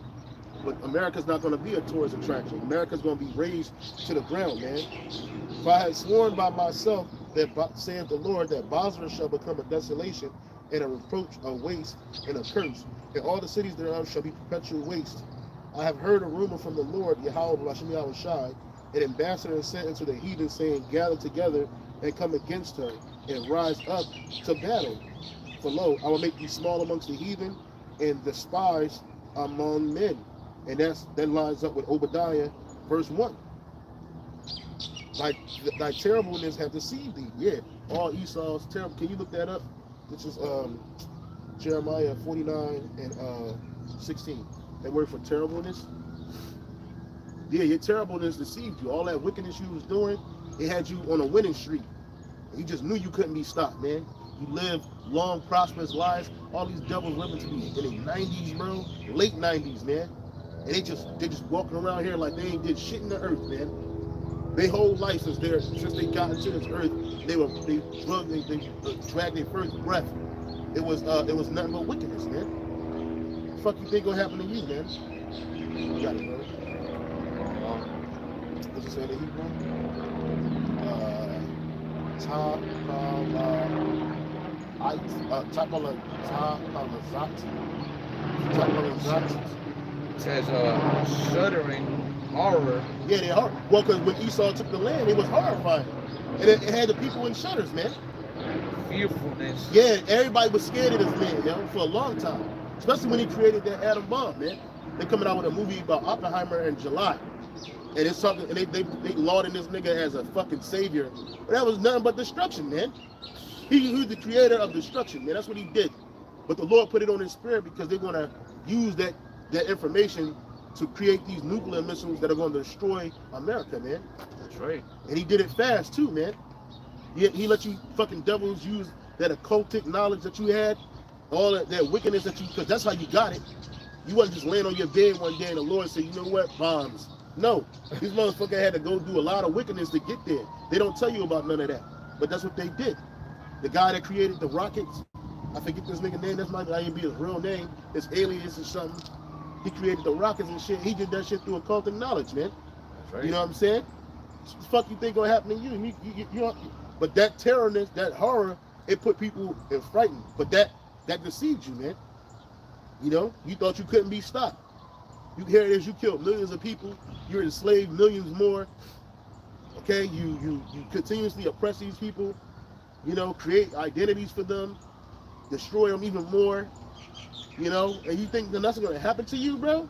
But America's not going to be a tourist attraction. America's going to be razed to the ground, man. For I had sworn by myself, that saith the Lord, that Basra shall become a desolation, and a reproach, a waste, and a curse, and all the cities thereof shall be perpetual waste. I have heard a rumor from the Lord, Yahushua, an ambassador sent into the heathen, saying, gather together and come against her, and rise up to battle. For lo, I will make you small amongst the heathen, and despised among men. And that lines up with Obadiah, verse 1. Thy terribleness have deceived thee. Yeah, all Esau's terrible. Can you look that up? This is Jeremiah 49 and 16. That word for terribleness. Yeah, your terribleness deceived you. All that wickedness you was doing, it had you on a winning streak. You just knew you couldn't be stopped, man. You lived long, prosperous lives. All these devils living to be in the 90s, bro. Late 90s, man. And they just walking around here like they ain't did shit in the earth, man. Their whole life since they got into this earth, they dragged their first breath. It was nothing but wickedness, man. What the fuck you think gonna happen to you, man? You got it, bro. What's it say in the Hebrew? It says shuddering horror. Yeah, they are. Well, because when Esau took the land, it was horrifying. And it had the people in shudders, man. Fearfulness. Yeah, everybody was scared of this man, yo, for a long time. Especially when he created that atom bomb, man. They're coming out with a movie about Oppenheimer in July. And it's something, and they lauding this nigga as a fucking savior. But that was nothing but destruction, man. He was the creator of destruction, man. That's what he did. But the Lord put it on his spirit because they're going to use that information to create these nuclear missiles that are going to destroy America, man. That's right. And he did it fast, too, man. He let you fucking devils use that occultic knowledge that you had, all that wickedness that you, because that's how you got it. You wasn't just laying on your bed one day and the Lord said, you know what, bombs. No, these motherfuckers had to go do a lot of wickedness to get there. They don't tell you about none of that, but that's what they did. The guy that created the rockets, I forget this nigga name, that's not even be his real name, his alias or something. He created the rockets and shit. He did that shit through occultic knowledge, man. That's right. You know what I'm saying? What the fuck you think gonna happen to you? But that terrorness, that horror, it put people in frightened. But that deceived you, man. You know, you thought you couldn't be stopped. Here it is, you killed millions of people, you enslaved millions more. Okay, you continuously oppress these people, you know, create identities for them, destroy them even more, you know, and you think that nothing's gonna happen to you, bro?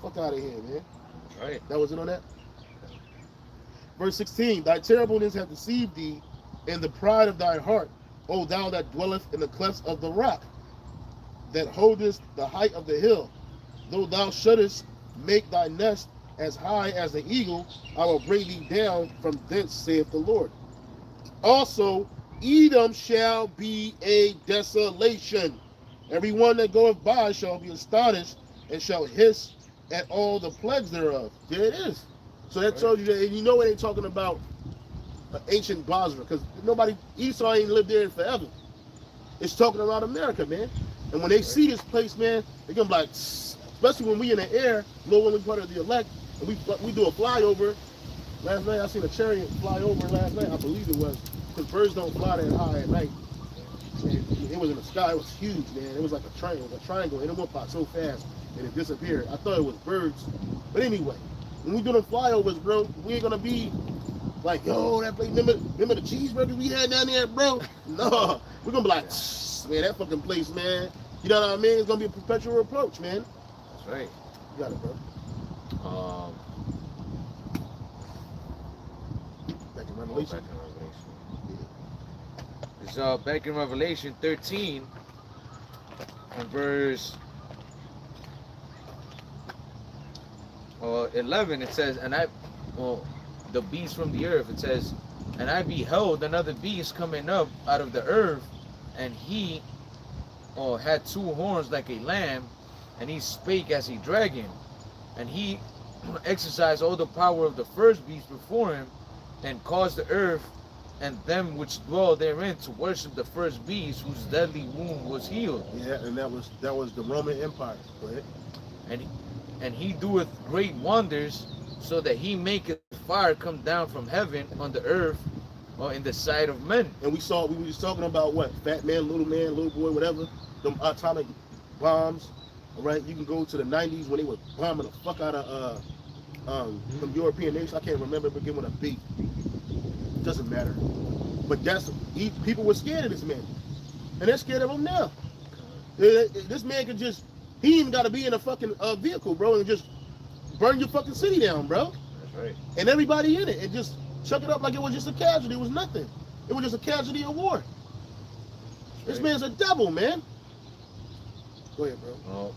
Fuck out of here, man. That's right. That was it on that? Verse 16, thy terribleness hath deceived thee in the pride of thy heart, O thou that dwellest in the clefts of the rock, that holdest the height of the hill. Though thou shouldest make thy nest as high as the eagle, I will bring thee down from thence, saith the Lord. Also, Edom shall be a desolation. Everyone that goeth by shall be astonished and shall hiss at all the plagues thereof. There it is. So that tells you that, and you know it ain't talking about ancient Basra, because Esau ain't lived there forever. It's talking about America, man. And when they see this place, man, they're gonna be like, especially when we in the air, Lord willing, part of the elect, and we do a flyover. Last night I seen a chariot fly over last night, I believe it was, because birds don't fly that high at night. And it was in the sky, it was huge, man. It was like a triangle, and it went by so fast, and it disappeared. I thought it was birds. But anyway, when we do the flyovers, bro, we ain't gonna be like, yo, that place, remember the cheeseburger we had down there, bro? No, we're gonna be like, man, that fucking place, man. You know what I mean? It's gonna be a perpetual approach, man. That's right. You got it, bro. Back in Revelation. Back in Revelation. It's back in Revelation 13 and verse 11. It says, the beast from the earth. It says, and I beheld another beast coming up out of the earth, and he had two horns like a lamb, and he spake as a dragon, and he exercised all the power of the first beast before him, and caused the earth and them which dwell therein to worship the first beast, whose deadly wound was healed. Yeah, and that was the Roman Empire. Go ahead. And he doeth great wonders, so that he maketh fire come down from heaven on the earth, or in the sight of men. And we were just talking about what? Fat man, little boy, whatever. Them atomic bombs. All right, you can go to the 90s when they were bombing the fuck out of some European nations. I can't remember, but give with a beat. Doesn't matter. But people were scared of this man, and they're scared of him now. This man could he even got to be in a fucking vehicle, bro, and just burn your fucking city down, bro. That's right. And everybody in it, and just chuck it up like it was just a casualty. It was nothing. It was just a casualty of war. This man's a devil, man. Go ahead, bro.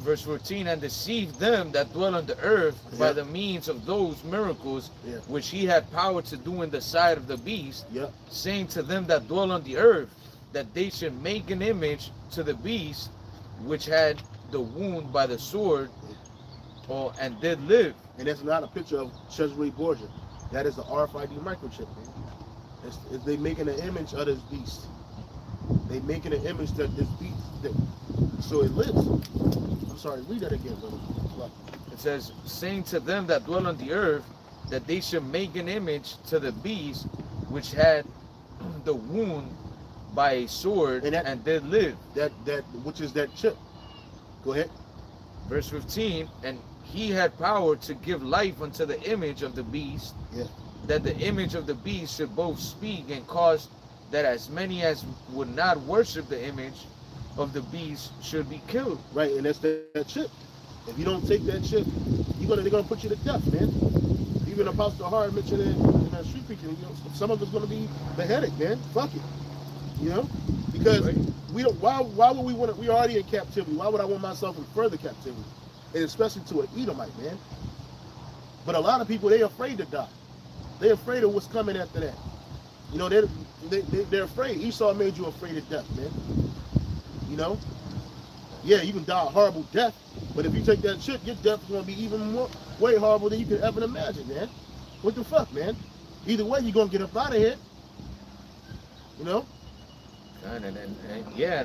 Verse 14, and deceived them that dwell on the earth by the means of those miracles which he had power to do in the sight of the beast, saying to them that dwell on the earth, that they should make an image to the beast which had the wound by the sword, and did live. And that's not a picture of Cesare Borgia. That is the RFID microchip, man. They making an image of this beast. They making an image that this beast, so it lives. I'm sorry, read that again, brother. It says, saying to them that dwell on the earth, that they should make an image to the beast which had the wound by a sword, and did live. That which is that chip. Go ahead. Verse 15, and he had power to give life unto the image of the beast, that the image of the beast should both speak and cause that as many as would not worship the image of the beast should be killed. Right, and that's that chip. If you don't take that chip, they're gonna put you to death, man. Even Apostle Hart mentioned it in that street preaching. Some of us gonna be beheaded, man. Fuck it, because we don't. Why would we want to? We're already in captivity. Why would I want myself in further captivity, and especially to an Edomite, man? But a lot of people, they're afraid to die. They're afraid of what's coming after that. They're afraid. Esau made you afraid of death, man. Yeah, you can die a horrible death, but if you take that chip, your death is going to be even way horrible than you could ever imagine, man. What the fuck, man? Either way, you're going to get up out of here. And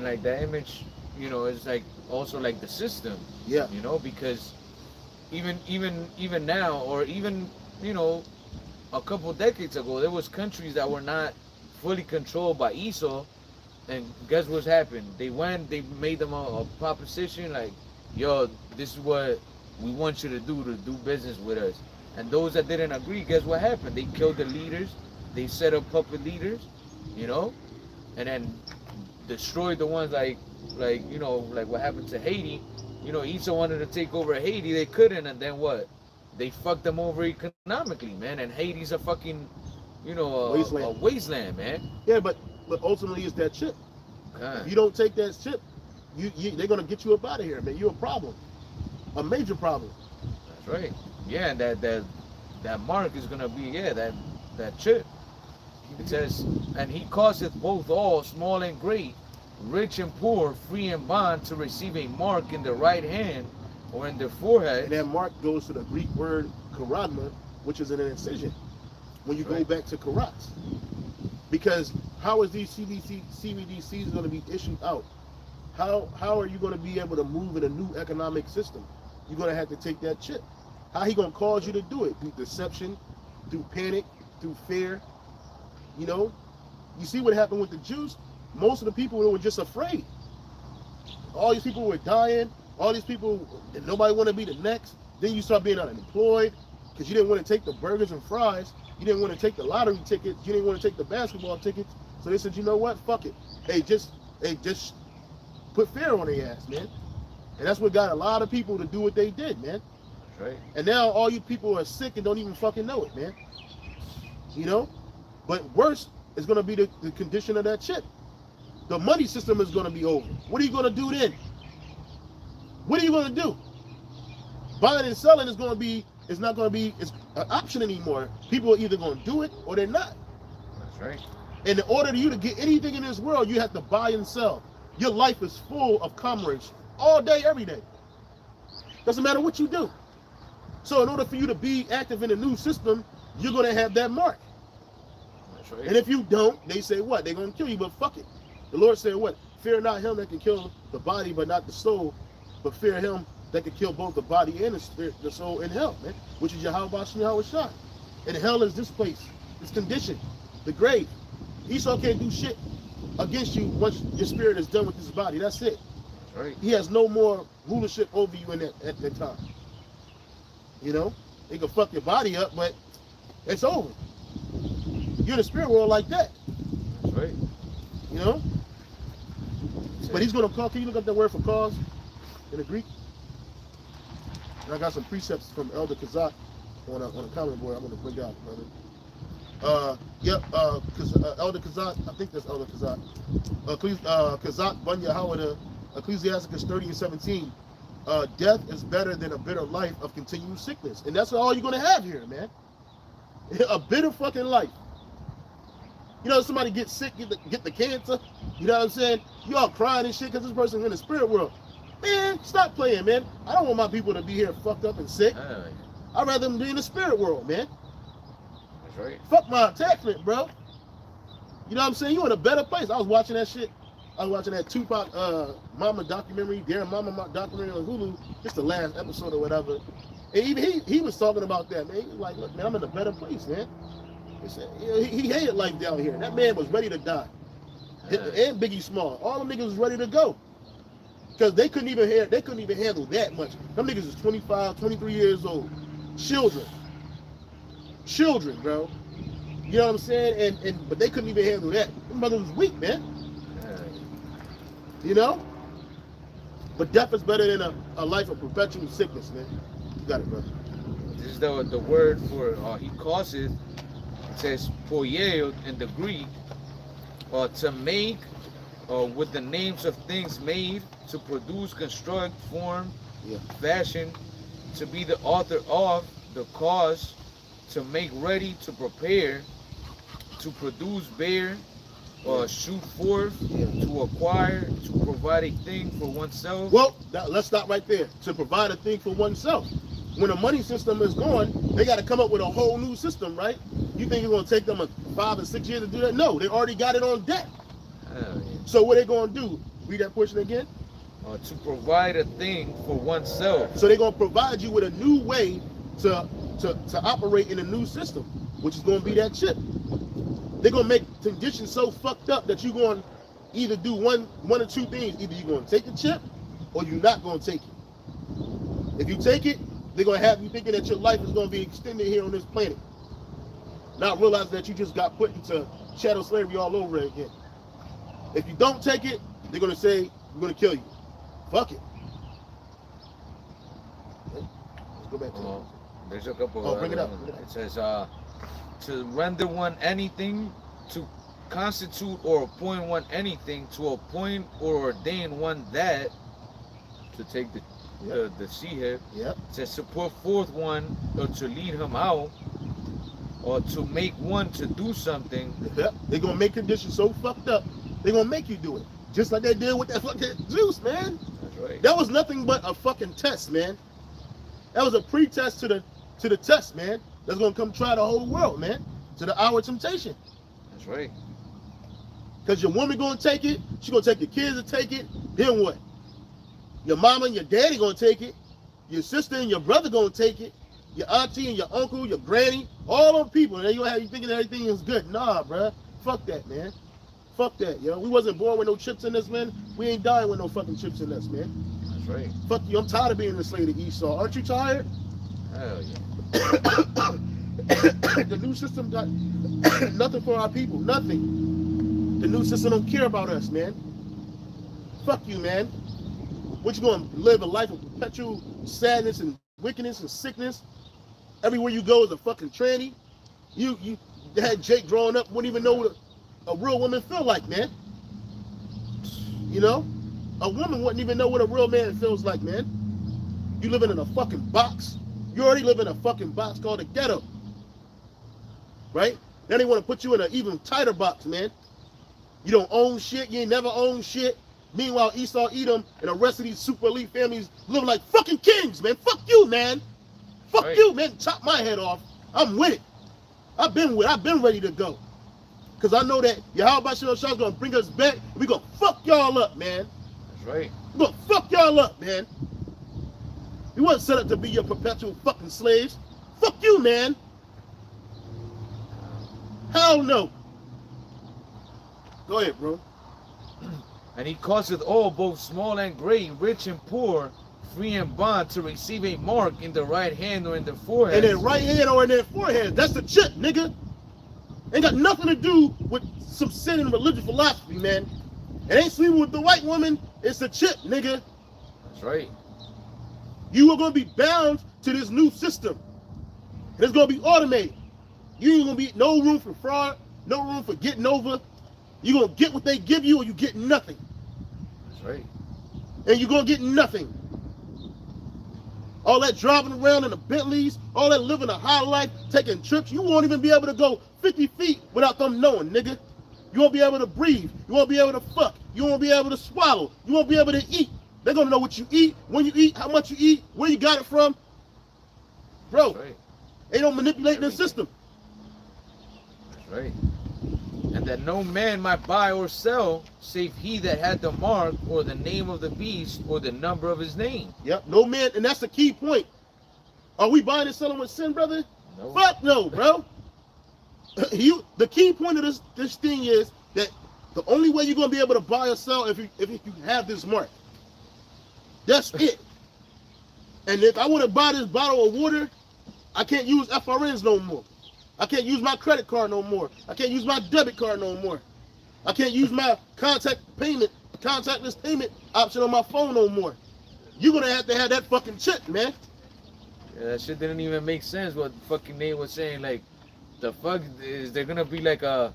like that image, is like also like the system. Yeah. Because even now, or even, a couple decades ago, there was countries that were not fully controlled by Esau. And guess what's happened? They made them a proposition like, yo, this is what we want you to do business with us. And those that didn't agree, guess what happened? They killed the leaders. They set up puppet leaders, and then destroyed the ones like what happened to Haiti. Esau wanted to take over Haiti. They couldn't. And then what? they fucked them over economically, man. And Haiti's a fucking, you know, a Wasteland. wasteland, man. Yeah, but ultimately it's that chip. God. If you don't take that chip, they're gonna get you up out of here, man. You're a problem, a major problem. That's right. Yeah, and that mark is gonna be, yeah, that chip. It says, and he causeth both all, small and great, rich and poor, free and bond, to receive a mark in the right hand or in their forehead. And that mark goes to the Greek word karagma, which is an incision. When you go back to karats, because how is these CBDCs going to be issued out? How are you going to be able to move in a new economic system? You're going to have to take that chip. How he going to cause you to do it? Through deception, through panic, through fear. You know, you see what happened with the Jews? Most of the people were just afraid. All these people were dying. All these people, and nobody want to be the next. Then you start being unemployed because you didn't want to take the burgers and fries. You didn't want to take the lottery tickets. You didn't want to take the basketball tickets. So they said, you know what? Fuck it. Hey, just put fear on their ass, man. And that's what got a lot of people to do what they did, man. That's right. And now all you people are sick and don't even fucking know it, man. You know? But worse is going to be the condition of that chip. The money system is going to be over. What are you going to do then? What are you going to do? Buying and selling is not going to be an option anymore. People are either going to do it or they're not. That's right. And in order for you to get anything in this world, you have to buy and sell. Your life is full of commerce all day, every day. Doesn't matter what you do. So in order for you to be active in a new system, you're going to have that mark. That's right. And if you don't, they say what? They're going to kill you, but fuck it. The Lord said what? Fear not him that can kill the body but not the soul, but fear him that can kill both the body and the spirit, the soul in hell, man. Which is Yahweh Shai. And hell is this place, this condition, the grave. Esau can't do shit against you once your spirit is done with this body. That's it. That's right. He has no more rulership over you at that time. You know? He can fuck your body up, but it's over. You're in the spirit world like that. That's right. You know? But he's going to call. Can you look up that word for cause in the Greek? And I got some precepts from Elder Kazak on a comment board I'm going to bring out, brother. Elder Kazak, I think that's Elder Kazak. Kazak Bunya Howard, Ecclesiasticus 30:17. Death is better than a bitter life of continued sickness. And that's all you're going to have here, man. A bitter fucking life. You know, somebody gets sick, get the cancer. You know what I'm saying? You all crying and shit because this person's in the spirit world. Man, stop playing, man. I don't want my people to be here fucked up and sick. I'd rather them be in the spirit world, man. That's right. Fuck my attachment, bro. You know what I'm saying? You in a better place. I was watching that shit. I was watching that Tupac Mama documentary, Darren Mama documentary on Hulu. Just the last episode or whatever. And even he was talking about that, man. He was like, look, man, I'm in a better place, man. He said, he hated life down here. That man was ready to die. And Biggie Small. All them niggas was ready to go. Because they couldn't even handle that much. Them niggas is 25, 23 years old. Children, bro. You know what I'm saying? But they couldn't even handle that. Them mother was weak, man. You know? But death is better than a life of perpetual sickness, man. You got it, brother. This is the word for he causes. It says poieo in the Greek, to make, with the names of things made, to produce, construct, form, fashion, to be the author of, the cause, to make ready, to prepare, to produce, bear, shoot forth, to acquire, to provide a thing for oneself. Well, let's stop right there. To provide a thing for oneself. When the money system is gone, they got to come up with a whole new system, right? You think it's going to take them 5 or 6 years to do that? No, they already got it on deck. So what they going to do? Read that portion again. To provide a thing for oneself. So they're going to provide you with a new way to operate in a new system, which is going to be that chip. They're going to make conditions so fucked up that you're going to either do one or two things. Either you're going to take the chip or you're not going to take it. If you take it, they're going to have you thinking that your life is going to be extended here on this planet. Not realizing that you just got put into chattel slavery all over again. If you don't take it, they're going to say, we're going to kill you. Fuck it. Okay. Let's go back to There's a couple. Oh, of bring it other up. ones. It says to render one anything, to constitute or appoint one anything, to appoint or ordain one that, to take the C here. Yep. It says to put forth one or to lead him out, or to make one to do something. Yep. They're gonna make conditions so fucked up. They're gonna make you do it, just like they did with that fucking juice, man. That's right. That was nothing but a fucking test, man. That was a pre-test to the test, man. That's gonna come try the whole world, man. To the hour of temptation. That's right. Cause your woman gonna take it, she gonna take your kids to take it. Then what? Your mama and your daddy gonna take it. Your sister and your brother gonna take it. Your auntie and your uncle, your granny, all them people. And they gonna have you thinking everything is good. Nah, bruh. Fuck that, man. Fuck that, yo. We wasn't born with no chips in us, man. We ain't dying with no fucking chips in us, man. That's right. Fuck you. I'm tired of being the slave to Esau. Aren't you tired? Hell yeah. The new system got nothing for our people. Nothing. The new system don't care about us, man. Fuck you, man. What you gonna live a life of perpetual sadness and wickedness and sickness? Everywhere you go is a fucking tranny. You had Jake growing up, wouldn't even know what a real woman feel like, man. You know? A woman wouldn't even know what a real man feels like, man. You living in a fucking box. You already live in a fucking box called a ghetto. Right? Then they want to put you in an even tighter box, man. You don't own shit. You ain't never owned shit. Meanwhile, Esau, Edom, and the rest of these super elite families live like fucking kings, man. Fuck you, man. Fuck Right. you, man. Chop my head off. I'm with it. I've been ready to go. Because I know that Yahweh Shah's going to bring us back. And we going to fuck y'all up, man. That's right. We going to fuck y'all up, man. We wasn't set up to be your perpetual fucking slaves. Fuck you, man. Hell no. Go ahead, bro. And he causeth all, both small and great, rich and poor, free and bond, to receive a mark in the right hand or in the forehead. In their right hand or in their forehead. That's the chip, nigga. Ain't got nothing to do with some sin and religious philosophy, man. It ain't sleeping with the white woman. It's the chip, nigga. That's right. You are going to be bound to this new system. And it's going to be automated. You ain't going to be no room for fraud, no room for getting over. You're going to get what they give you or you get nothing. That's right. And you're going to get nothing. All that driving around in the Bentleys, all that living a high life, taking trips, you won't even be able to go 50 feet without them knowing, nigga. You won't be able to breathe. You won't be able to fuck. You won't be able to swallow. You won't be able to eat. They're going to know what you eat, when you eat, how much you eat, where you got it from. Bro, That's right. they don't manipulate the system. That's right. And that no man might buy or sell, save he that had the mark, or the name of the beast, or the number of his name. Yep, no man, and that's the key point. Are we buying and selling with sin, brother? No. Fuck no, bro. The key point of this thing is that the only way you're gonna be able to buy or sell if you have this mark. That's it. And if I want to buy this bottle of water, I can't use FRNs no more. I can't use my credit card no more. I can't use my debit card no more. I can't use my contactless payment option on my phone no more. You're gonna have to have that fucking chip, man. Yeah, that shit didn't even make sense what fucking Nate was saying. Like, the fuck is there gonna be like a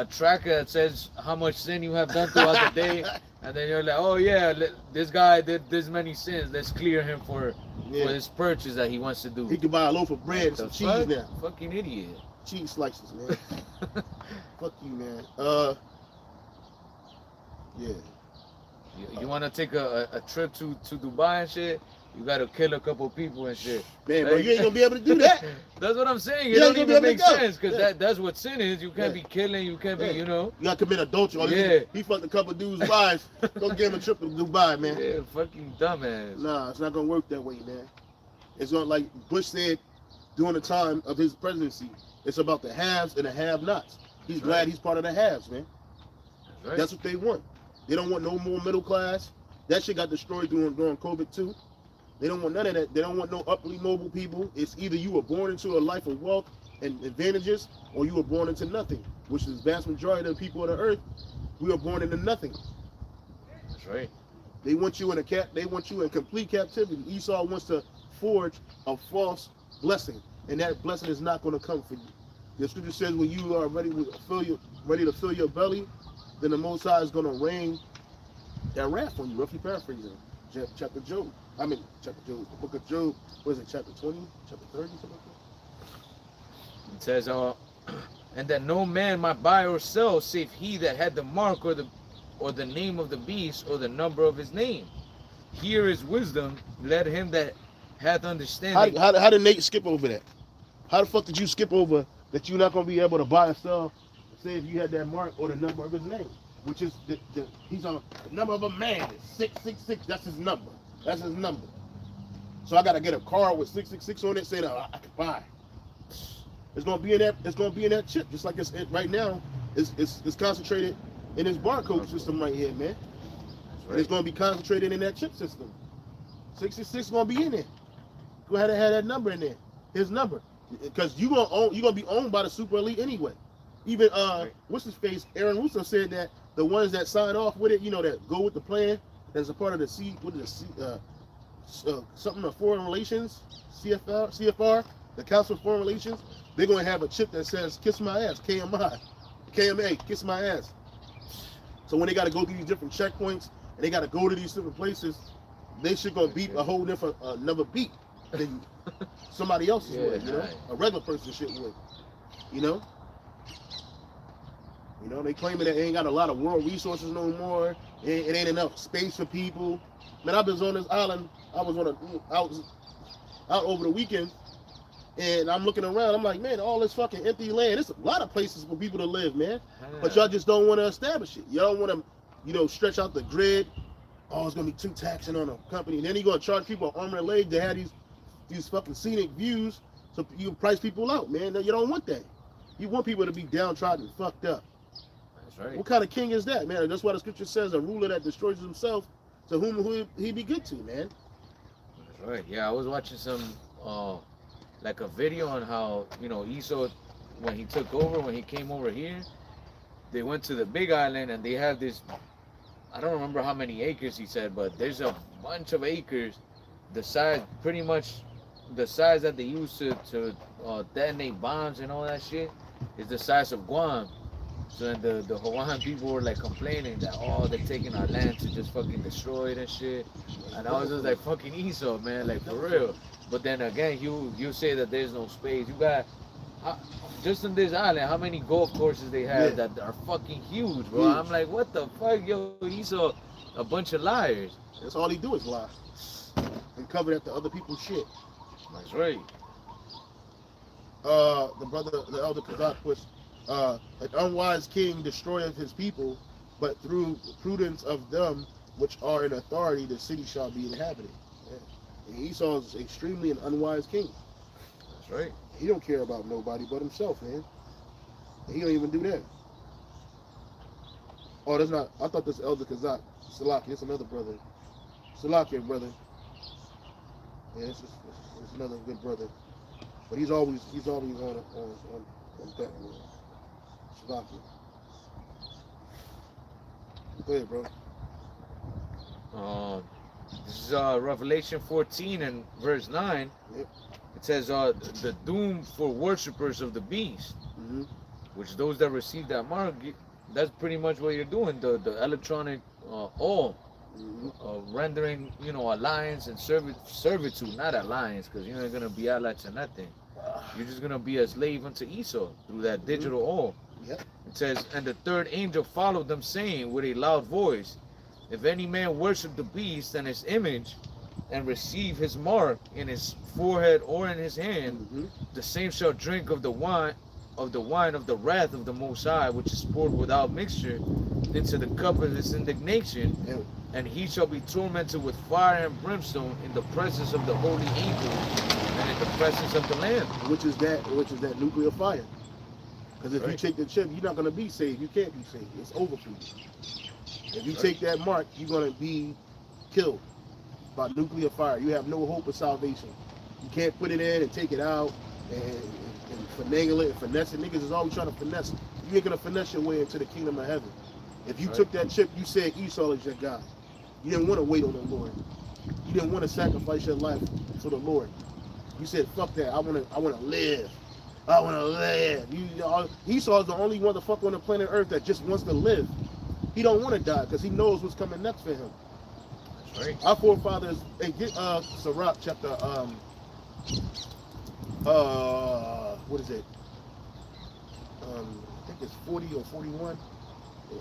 tracker that says how much sin you have done throughout the day, and then you're like, oh yeah, this guy did this many sins. Let's clear him for his purchase that he wants to do. He can buy a loaf of bread and some cheese now. Fucking idiot. Cheese slices, man. Fuck you, man. Yeah. You want to take a trip to Dubai and shit? You got to kill a couple people and shit. Man, bro, you ain't gonna be able to do that. That's what I'm saying. It You ain't don't gonna be even able to make go. sense because that's what sin is. You can't be killing. You can't be, you know. You gotta commit adultery. Yeah. He fucked a couple dudes' wives. Go give him a trip to Dubai, man. Yeah, fucking dumbass. Nah, it's not gonna work that way, man. It's gonna, like Bush said during the time of his presidency, it's about the haves and the have-nots. He's glad he's part of the haves, man. That's right. That's what they want. They don't want no more middle class. That shit got destroyed during COVID too. They don't want none of that. They don't want no uply mobile people. It's either you were born into a life of wealth and advantages, or you were born into nothing, which is the vast majority of the people of the earth. We are born into nothing. That's right. They want you in complete captivity. Esau wants to forge a false blessing, and that blessing is not going to come for you. The scripture says when you are ready to fill your belly, then the Most High is going to rain that wrath on you. Roughly paraphrasing, chapter Job. Chapter Job, the book of Job. What is it? Chapter 20, chapter 30, something like that. It says, and that no man might buy or sell, save he that had the mark or the name of the beast or the number of his name. Here is wisdom. Let him that hath understanding. How did Nate skip over that? How the fuck did you skip over that you're not going to be able to buy or sell, say if you had that mark or the number of his name? Which is, he's on the number of a man is 666. That's his number. That's his number. So I got to get a card with 666 on it saying I can buy. It's going to be in that. It's going to be in that chip, just like right now. It's concentrated in his barcode system right here, man. And it's going to be concentrated in that chip system. 666 is going to be in there. Go ahead and have that number in there. His number. Because you're gonna be owned by the super elite anyway. Even what's his face? Aaron Russo said that the ones that sign off with it, that go with the plan, that's a part of the something of foreign relations, CFR, the Council of Foreign Relations, they're gonna have a chip that says "Kiss my ass," KMA, kiss my ass. So when they got to go through these different checkpoints and they got to go to these different places, they should go beat a whole different another beat than somebody else's would, a regular person shit would, they claiming that they ain't got a lot of world resources no more. It ain't enough space for people. Man, I was on this island. I was out over the weekend, and I'm looking around. I'm like, man, all this fucking empty land. There's a lot of places for people to live, man. But y'all just don't want to establish it. Y'all don't want to, stretch out the grid. Oh, it's gonna be too taxing on a company. And then you're gonna charge people an arm and a leg to have these fucking scenic views, so you price people out, man. You don't want that. You want people to be downtrodden, fucked up. That's right. What kind of king is that, man? That's why the scripture says a ruler that destroys himself, to whom he be good to, man. That's right. Yeah, I was watching some like a video on how Esau, when he came over here, they went to the Big Island and they have this. I don't remember how many acres he said, but there's a bunch of acres, pretty much the size that they use to detonate bombs and all that shit is the size of Guam. So then the Hawaiian people were like complaining that they're taking our land to just fucking destroy it and shit. And I was just like, fucking Esau, man, like for real. But then again, you say that there's no space. You got just on this island, how many golf courses they have that are fucking huge, bro? Huge. I'm like, what the fuck, yo? Esau, a bunch of liars. That's all he do is lie and cover up the other people's shit. That's right. The elder Kazak puts, an unwise king destroyeth his people, but through the prudence of them which are in authority, the city shall be inhabited. Yeah. And Esau is extremely an unwise king. That's right. He don't care about nobody but himself, man. And he don't even do that. Oh, that's not. I thought this elder Kazak, Salaki. It's another brother. Salaki, brother. Yeah, it's another good brother. But he's always on that. Salaki. Go ahead, bro. This is Revelation 14 and verse 9. Yep. It says the doom for worshippers of the beast, which those that receive that mark, that's pretty much what you're doing. The electronic rendering, alliance and servitude, not alliance, because you're not gonna be allied to nothing. You're just gonna be a slave unto Esau through that digital all. Yep. It says, and the third angel followed them, saying with a loud voice, if any man worship the beast and his image, and receive his mark in his forehead or in his hand, the same shall drink of the wine of the wrath of the Most High, which is poured without mixture into the cup of his indignation, and he shall be tormented with fire and brimstone in the presence of the holy angels and in the presence of the Lamb. Which is that nuclear fire. Because if you take the chip, you're not going to be saved. You can't be saved. It's over for you. If you take that mark, you're going to be killed by nuclear fire. You have no hope of salvation. You can't put it in and take it out and finagle it and finesse it. Niggas is always trying to finesse it. You ain't going to finesse your way into the kingdom of heaven. If you took that chip, you said Esau is your God. You didn't want to wait on the Lord. You didn't want to sacrifice your life for the Lord. You said, fuck that. I wanna live. I wanna live. Esau's the only motherfucker on the planet Earth that just wants to live. He don't want to die because he knows what's coming next for him. That's right. Our forefathers, hey, get Sirach chapter what is it? I think it's 40 or 41.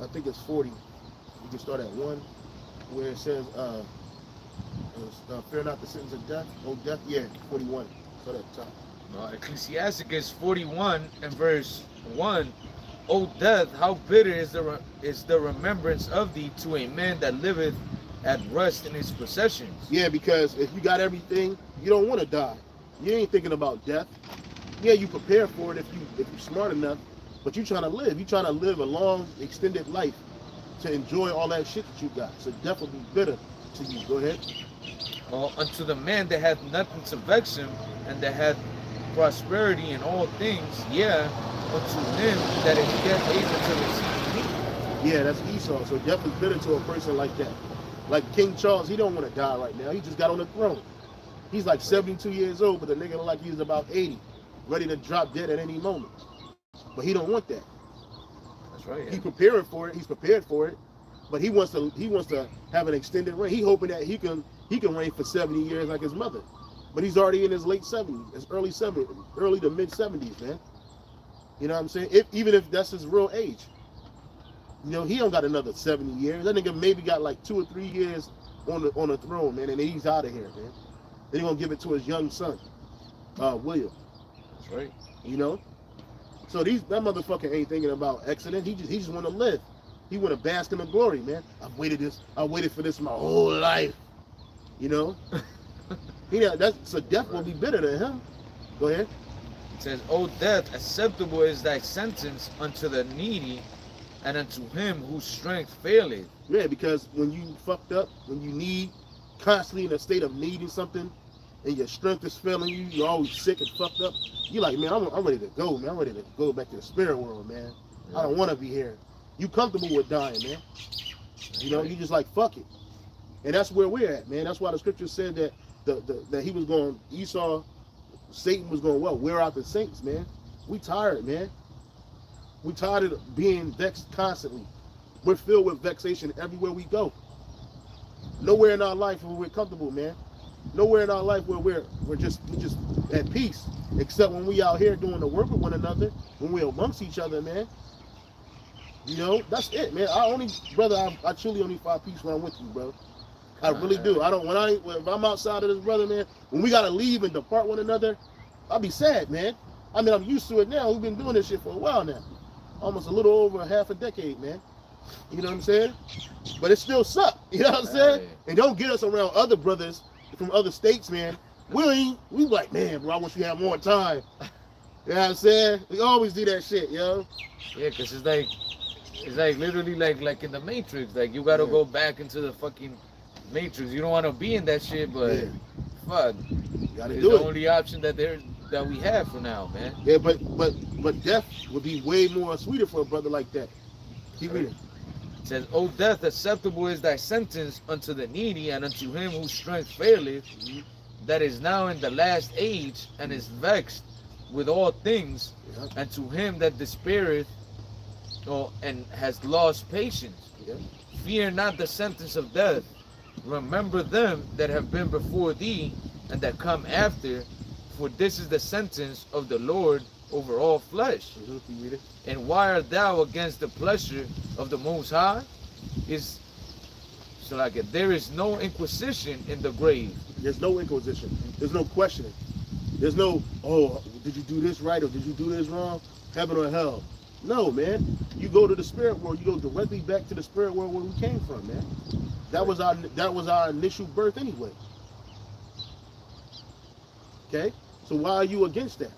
I think it's 40. You can start at 1, where it says, fear not the sentence of death. Oh, death? Yeah, 41. Start at the top. Ecclesiasticus 41 and verse 1. O death, how bitter is the remembrance of thee to a man that liveth at rest in his possessions. Yeah, because if you got everything, you don't want to die. You ain't thinking about death. Yeah, you prepare for it if you're smart enough, but you're trying to live. You're trying to live a long, extended life to enjoy all that shit that you got. So death will be bitter to you. Go ahead. Unto the man that hath nothing to vex him, and that hath prosperity in all things, yeah, unto him that is yet able to receive meat. Yeah, that's Esau. So death is bitter to a person like that. Like King Charles, he don't want to die right now. He just got on the throne. He's like 72 years old, but the nigga look like he's about 80, ready to drop dead at any moment. But he don't want that. That's right. Yeah. He's preparing for it. He's prepared for it, but he wants to have an extended reign. He hoping that he can reign for 70 years like his mother. But he's already in his late 70s, his early to mid 70s, man. You know what I'm saying? Even if that's his real age. You know, he don't got another 70 years. That nigga maybe got like 2 or 3 years on the throne, man, and then he's out of here, man. Then he gonna give it to his young son, William. That's right. You know? So that motherfucker ain't thinking about exiting. He just wanna live. He wanna bask in the glory, man. I waited for this my whole life. You know? So death will be bitter to him. Go ahead. It says, O death, acceptable is thy sentence unto the needy, and unto him whose strength faileth. Yeah, because when you fucked up, when you need, constantly in a state of needing something, and your strength is failing you, you're always sick and fucked up, you're like, man, I'm ready to go, man. I'm ready to go back to the spirit world, man. Yeah. I don't want to be here. You comfortable with dying, man. You know, you just like, fuck it. And that's where we're at, man. That's why the scripture said that that he was going, Esau, Satan was going, well, wear out the saints, man. We tired, man. We tired of being vexed constantly. We're filled with vexation everywhere we go. Nowhere in our life where we're comfortable, man. Nowhere in our life where we're just at peace, except when we out here doing the work with one another, when we're amongst each other, man. You know, that's it, man. I truly only find peace when I'm with you, bro. I really do. If I'm outside of this brother, man, when we gotta leave and depart one another, I'll be sad, man. I mean, I'm used to it now. We've been doing this shit for a while now. Almost a little over half a decade, man. You know what I'm saying? But it still sucks. You know what I'm saying? And don't get us around other brothers from other states, man. We like, man, bro, I wish we had more time. You know what I'm saying? We always do that shit, yo. Yeah, because it's like literally like in the Matrix. Like, you gotta go back into the fucking Matrix. You don't want to be in that shit, but fuck, it's the only option that we have for now, man. Yeah, but death would be way more sweeter for a brother like that. Keep reading. It says, O death, acceptable is thy sentence unto the needy, and unto him whose strength faileth, that is now in the last age, and is vexed with all things, and to him that despaireth, and has lost patience. Fear not the sentence of death. Remember them that have been before thee, and that come after, for this is the sentence of the Lord over all flesh. And why art thou against the pleasure of the Most High? There is no inquisition in the grave. There's no inquisition. There's no questioning. There's no, oh, did you do this right or did you do this wrong? Heaven or hell? No, man. You go to the spirit world. You go directly back to the spirit world where we came from, man. That was our initial birth anyway. Okay? So why are you against that?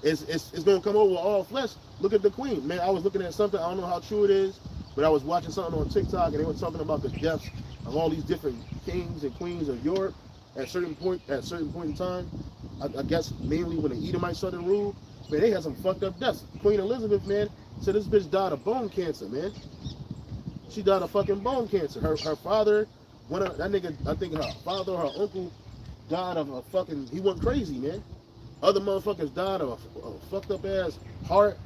It's gonna come over all flesh. Look at the queen, man. I was looking at something, I don't know how true it is, but I was watching something on TikTok and they were talking about the deaths of all these different kings and queens of Europe at certain point in time. I guess mainly when the Edomites started to rule, man, they had some fucked up deaths. Queen Elizabeth, man, said this bitch died of bone cancer, man. She died of fucking bone cancer. Her father, that nigga, I think her father or her uncle died of a fucking, he went crazy, man. Other motherfuckers died of a fucked up ass heart,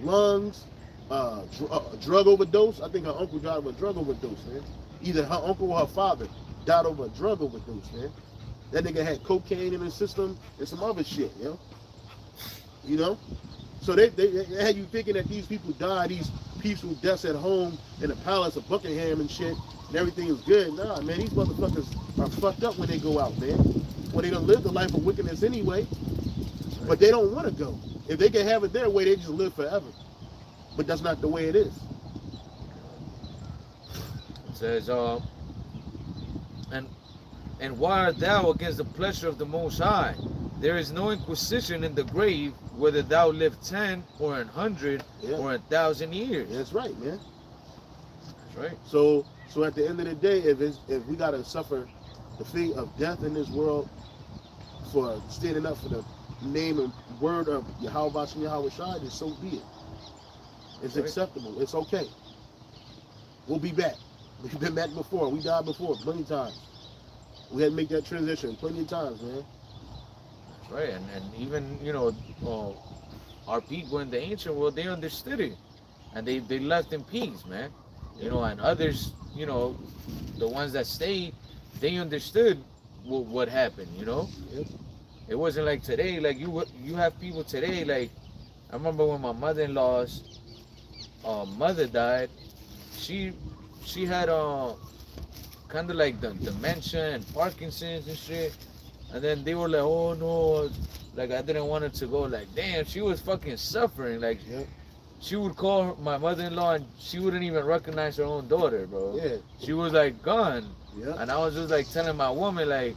lungs, drug overdose. I think her uncle died of a drug overdose, man. Either her uncle or her father died of a drug overdose, man. That nigga had cocaine in his system and some other shit, you know? So they had you thinking that these people die these peaceful deaths at home in the palace of Buckingham and shit, and everything is good. Nah, man, these motherfuckers are fucked up when they go out, man. Well, they done live the life of wickedness anyway, but they don't want to go. If they can have it their way, they just live forever. But that's not the way it is. It says, and why art thou against the pleasure of the Most High? There is no inquisition in the grave, whether thou live 10 or 100 or 1,000 years. That's right, man. That's right. So at the end of the day, if we gotta suffer the fate of death in this world for standing up for the name and word of Yahweh and Yahweh Shai, then so be it. It's acceptable. It's okay. We'll be back. We've been back before. We died before plenty of times. We had to make that transition plenty of times, man. That's right. And even, you know, our people in the ancient world, they understood it. And they left in peace, man. You know, and others, you know, the ones that stayed, they understood what happened, you know? Yep. It wasn't like today. Like, you have people today, like, I remember when my mother-in-law's mother died, she had kind of like the dementia and Parkinson's and shit. And then they were like, oh no, like I didn't want her to go. Like, damn, she was fucking suffering. Like, she would call my mother-in-law and she wouldn't even recognize her own daughter, bro. Yeah. She was like gone. Yeah. And I was just like telling my woman, like,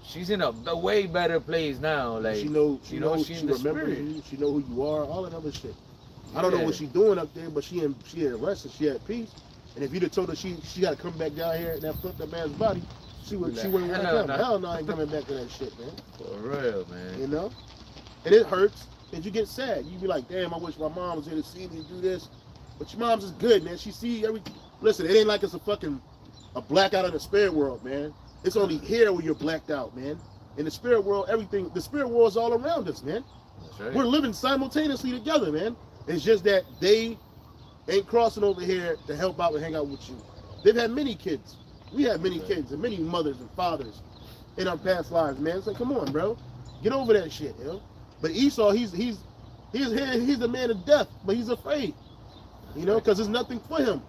she's in a way better place now. Like, she remembers you. She know who you are. All that other shit. I don't know what she's doing up there, but she had rest and she had peace. And if you'd have told her she got to come back down here and that fucked up man's body, she wouldn't want to come. Hell no, I ain't coming back to that shit, man. For real, man. You know? And it hurts. And you get sad. You be like, damn, I wish my mom was here to see me do this. But your mom's is good, man. She see everything. Listen, it ain't like it's a blackout in the spirit world, man. It's only here where you're blacked out, man. In the spirit world, the spirit world is all around us, man. That's right. We're living simultaneously together, man. It's just that they ain't crossing over here to help out and hang out with you. They've had many kids. We had many kids and many mothers and fathers in our past lives, man. So come on, bro. Get over that shit, you know? But Esau, he's the man of death, but he's afraid, you know, because there's nothing for him.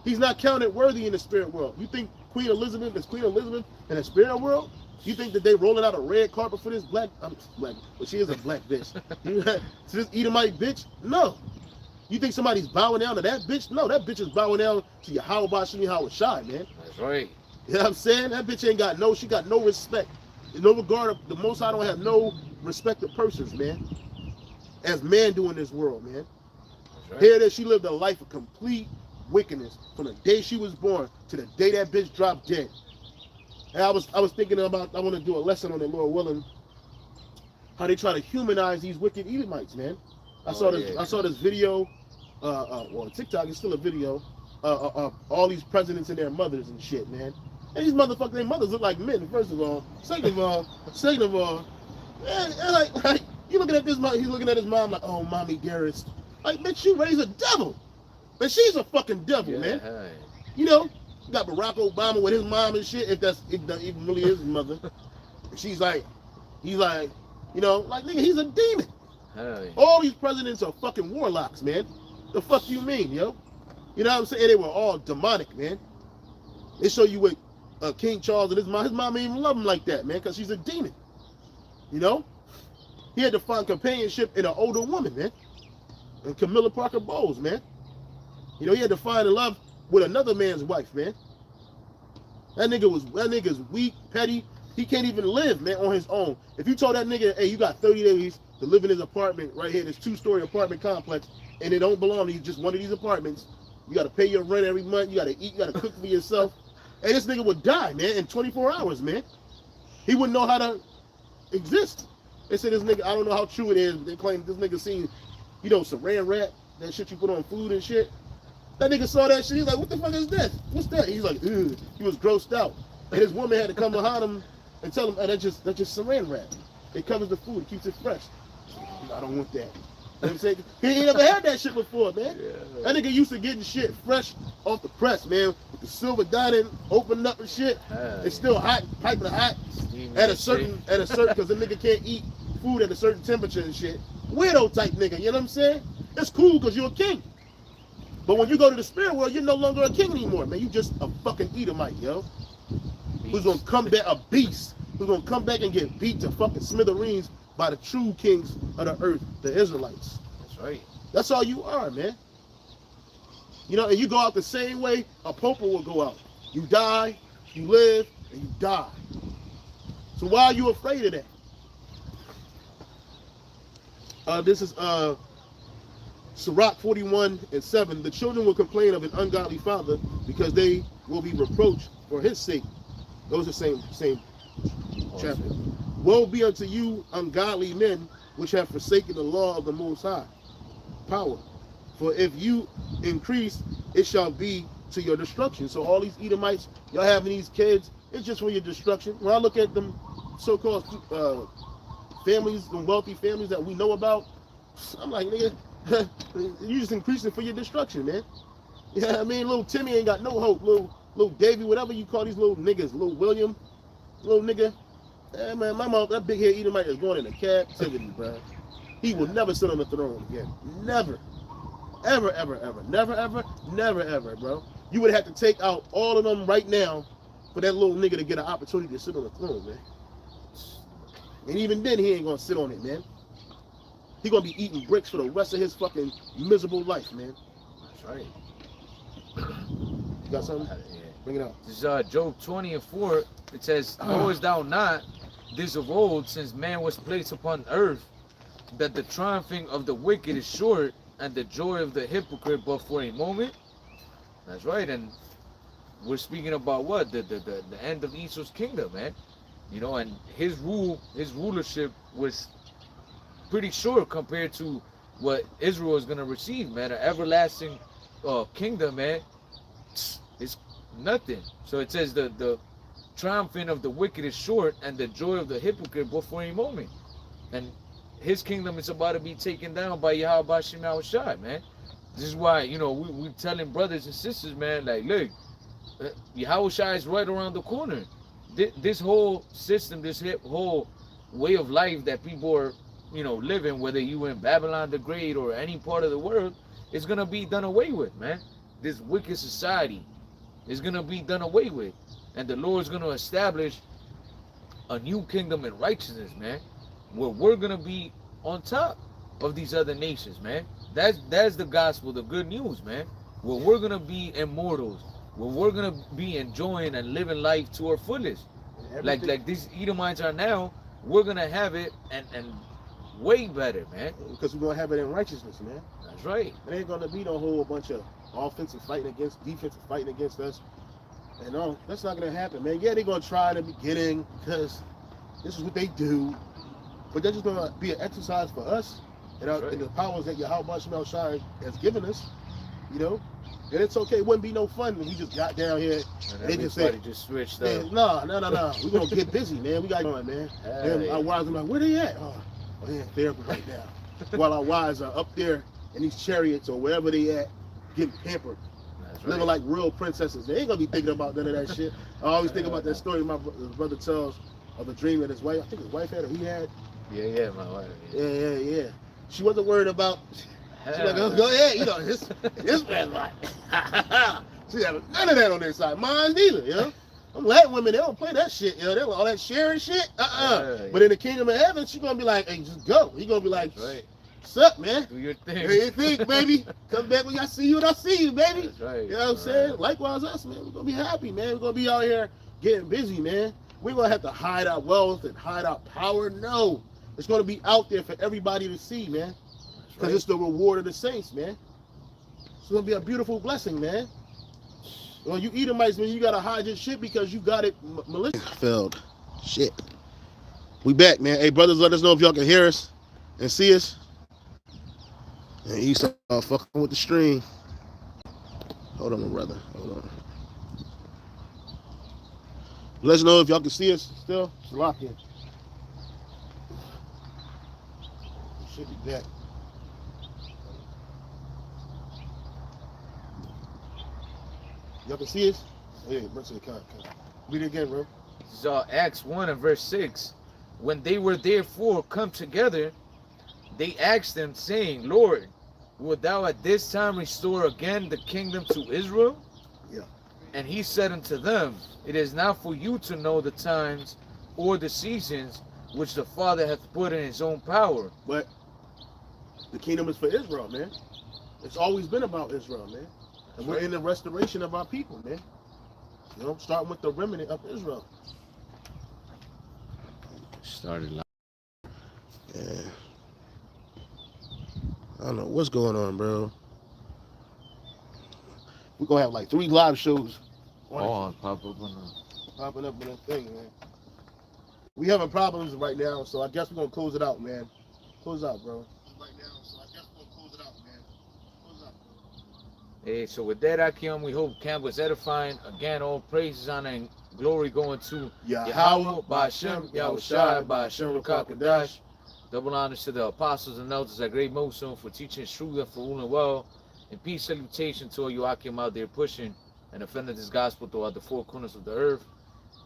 He's not counted worthy in the spirit world. You think Queen Elizabeth is Queen Elizabeth in the spirit world? You think that they rolling out a red carpet for this black, but she is a black bitch. To this Edomite bitch? No. You think somebody's bowing down to that bitch? No, that bitch is bowing down to Yahweh Bashim Yahweh Shai, man. That's right. You know what I'm saying? That bitch she got no respect. In no regard, the Most High don't have no respect of persons, man. As man do in this world, man. Right. Here it is, she lived a life of complete wickedness from the day she was born to the day that bitch dropped dead. And I was thinking about, I want to do a lesson on it, Lord willing, how they try to humanize these wicked Edomites, man. I saw this video, well, TikTok is still a video, of all these presidents and their mothers and shit, man. And these motherfuckers, their mothers look like men, first of all. Second of all, man, like you looking at this mom, he's looking at his mom like, oh, mommy dearest. Like, bitch, you raised a devil. But she's a fucking devil, man. Hey. You know, you got Barack Obama with his mom and shit, if that even really is his mother. He's like, you know, like, nigga, he's a demon. Hey. All these presidents are fucking warlocks, man. The fuck you mean, yo? You know what I'm saying? They were all demonic, man. They show you what King Charles and his mom didn't even love him like that, man, because she's a demon. You know? He had to find companionship in an older woman, man. And Camilla Parker Bowles, man. You know, he had to find a love with another man's wife, man. That nigga's weak, petty. He can't even live, man, on his own. If you told that nigga, hey, you got 30 days to live in his apartment right here, this 2-story apartment complex, and it don't belong to you, just one of these apartments. You got to pay your rent every month. You got to eat. You got to cook for yourself. And this nigga would die, man, in 24 hours, man. He wouldn't know how to exist. They said this nigga, I don't know how true it is, but they claim this nigga seen, you know, saran wrap, that shit you put on food and shit. That nigga saw that shit. He's like, what the fuck is this? What's that? He's like, ugh. He was grossed out. And his woman had to come behind him and tell them, oh, that's just saran wrap. It covers the food, it keeps it fresh. I don't want that. You know what I'm saying? He ain't never had that shit before, man. Yeah. That nigga used to getting shit fresh off the press, man, with the silver dining, opening up and shit. It's still hot, piping hot at a certain, because the nigga can't eat food at a certain temperature and shit. Weirdo type nigga, you know what I'm saying? It's cool because you're a king. But when you go to the spirit world, you're no longer a king anymore, man. You just a fucking Edomite, yo. Who's gonna come back a beast? Who's gonna come back and get beat to fucking smithereens by the true kings of the earth, the Israelites. That's right. That's all you are, man. You know, and you go out the same way a pauper will go out. You die, you live, and you die. So why are you afraid of that? This is Sirach 41:7. The children will complain of an ungodly father because they will be reproached for his sake. Those are same chapter. Woe be unto you, ungodly men, which have forsaken the law of the Most High power. For if you increase, it shall be to your destruction. So all these Edomites, y'all having these kids, it's just for your destruction. When I look at them so-called families, the wealthy families that we know about, I'm like, nigga, you just increasing for your destruction, man. Yeah, I mean, little Timmy ain't got no hope. Little Davy, whatever you call these little niggas, little William, little nigga. Yeah, man, my mom, that big head Edomite is going into captivity, bro. He will never sit on the throne again. Never. Ever, ever, ever. Never, ever, never, ever, bro. You would have to take out all of them right now for that little nigga to get an opportunity to sit on the throne, man. And even then, he ain't gonna sit on it, man. He gonna be eating bricks for the rest of his fucking miserable life, man. That's right. You got something? Yeah. Bring it out. This is Job 20:4. It says, knowest thou not this of old, since man was placed upon earth, that the triumphing of the wicked is short, and the joy of the hypocrite but for a moment? That's right. And we're speaking about what? The end of Esau's kingdom, man. You know, and his rulership was pretty short compared to what Israel is going to receive, man. An everlasting kingdom, man. It's nothing. So it says the triumphing of the wicked is short, and the joy of the hypocrite but for a moment. And his kingdom is about to be taken down by Yahweh GMSHAWAII, man. This is why, you know, we telling brothers and sisters, man, like, look, Yahweh is right around the corner. This whole system, this whole way of life that people are, you know, living, whether you in Babylon the Great or any part of the world, is going to be done away with, man. This wicked society is going to be done away with. And the Lord is going to establish a new kingdom in righteousness, man, where we're going to be on top of these other nations, man. That's the gospel, the good news, man. Where we're going to be immortals, where we're going to be enjoying and living life to our fullest. Like these Edomites are now, we're going to have it and way better, man. Because we're going to have it in righteousness, man. That's right. It ain't going to be no whole bunch of offensive fighting against, defensive fighting against us. And no, that's not going to happen, man. Yeah, they're going to try in the beginning because this is what they do. But that's just going to be an exercise for us and, and the powers that Yahweh GMSHAWAII has given us, you know. And it's okay. It wouldn't be no fun when we just got down here and they just said, just switched up. No. We're going to get busy, man. We got going, man. And our wives are like, where they at? Oh, they're in therapy right now. While our wives are up there in these chariots or wherever they at, getting pampered. Living like real princesses. They ain't gonna be thinking about none of that shit. I always think about that story my brother tells of the dream that his wife, I think his wife had or he had. Yeah, my wife. Yeah. She wasn't worried about. She's like, go ahead, you know, this man's like. She had none of that on their side. Mine neither, you know. I'm Latin women, they don't play that shit, you know. They all that sharing shit. But in the kingdom of heaven, she's gonna be like, hey, just go. He gonna be like, what's up, man? Do your thing. Do your thing, baby. Come back when I see you and I see you, baby. That's right. You know what I'm saying? Likewise us, man. We're going to be happy, man. We're going to be out here getting busy, man. We're going to have to hide our wealth and hide our power. No. It's going to be out there for everybody to see, man. Because it's the reward of the saints, man. It's going to be a beautiful blessing, man. Well, you Edomites, man, you got to hide your shit because you got it malicious. Failed. Shit. We back, man. Hey, brothers, let us know if y'all can hear us and see us. And Esau fucking with the stream. Hold on, my brother. Hold on. Let us know if y'all can see us still. It's locked in. Should be back. Y'all can see us? Oh, yeah, bring to the count. Read it again, bro. So Acts 1 and verse 6. When they were therefore come together, they asked him, saying, Lord, wilt thou at this time restore again the kingdom to Israel? Yeah. And he said unto them, it is not for you to know the times or the seasons which the Father hath put in his own power. But the kingdom is for Israel, man. It's always been about Israel, man. And we're in the restoration of our people, man. You know, starting with the remnant of Israel. Started like Yeah. I don't know what's going on, bro. We're gonna have like 3 live shows pop up on popping up in that thing, man. We having problems right now, so I guess we're gonna close it out, man. Close it out, bro. Right now, so I guess we're gonna close it out, man. Close it out, bro. Hey, so with that, Akim, we hope camp was edifying. Again, all praises, honor, and glory going to Yahweh, Ba'Shem, Yahushai, Ba'Shem, Rakakadash. Double honors to the apostles and elders at Great Mosun for teaching truth and for ruling well. And peace salutation to all you Akim out there pushing and defending this gospel throughout the 4 corners of the earth.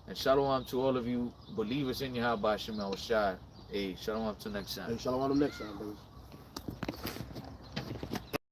And shalom to all of you believers in Yahweh, Ba'Shem, Yahushai. Hey, shalom till next time. Hey, shalom next time, brothers.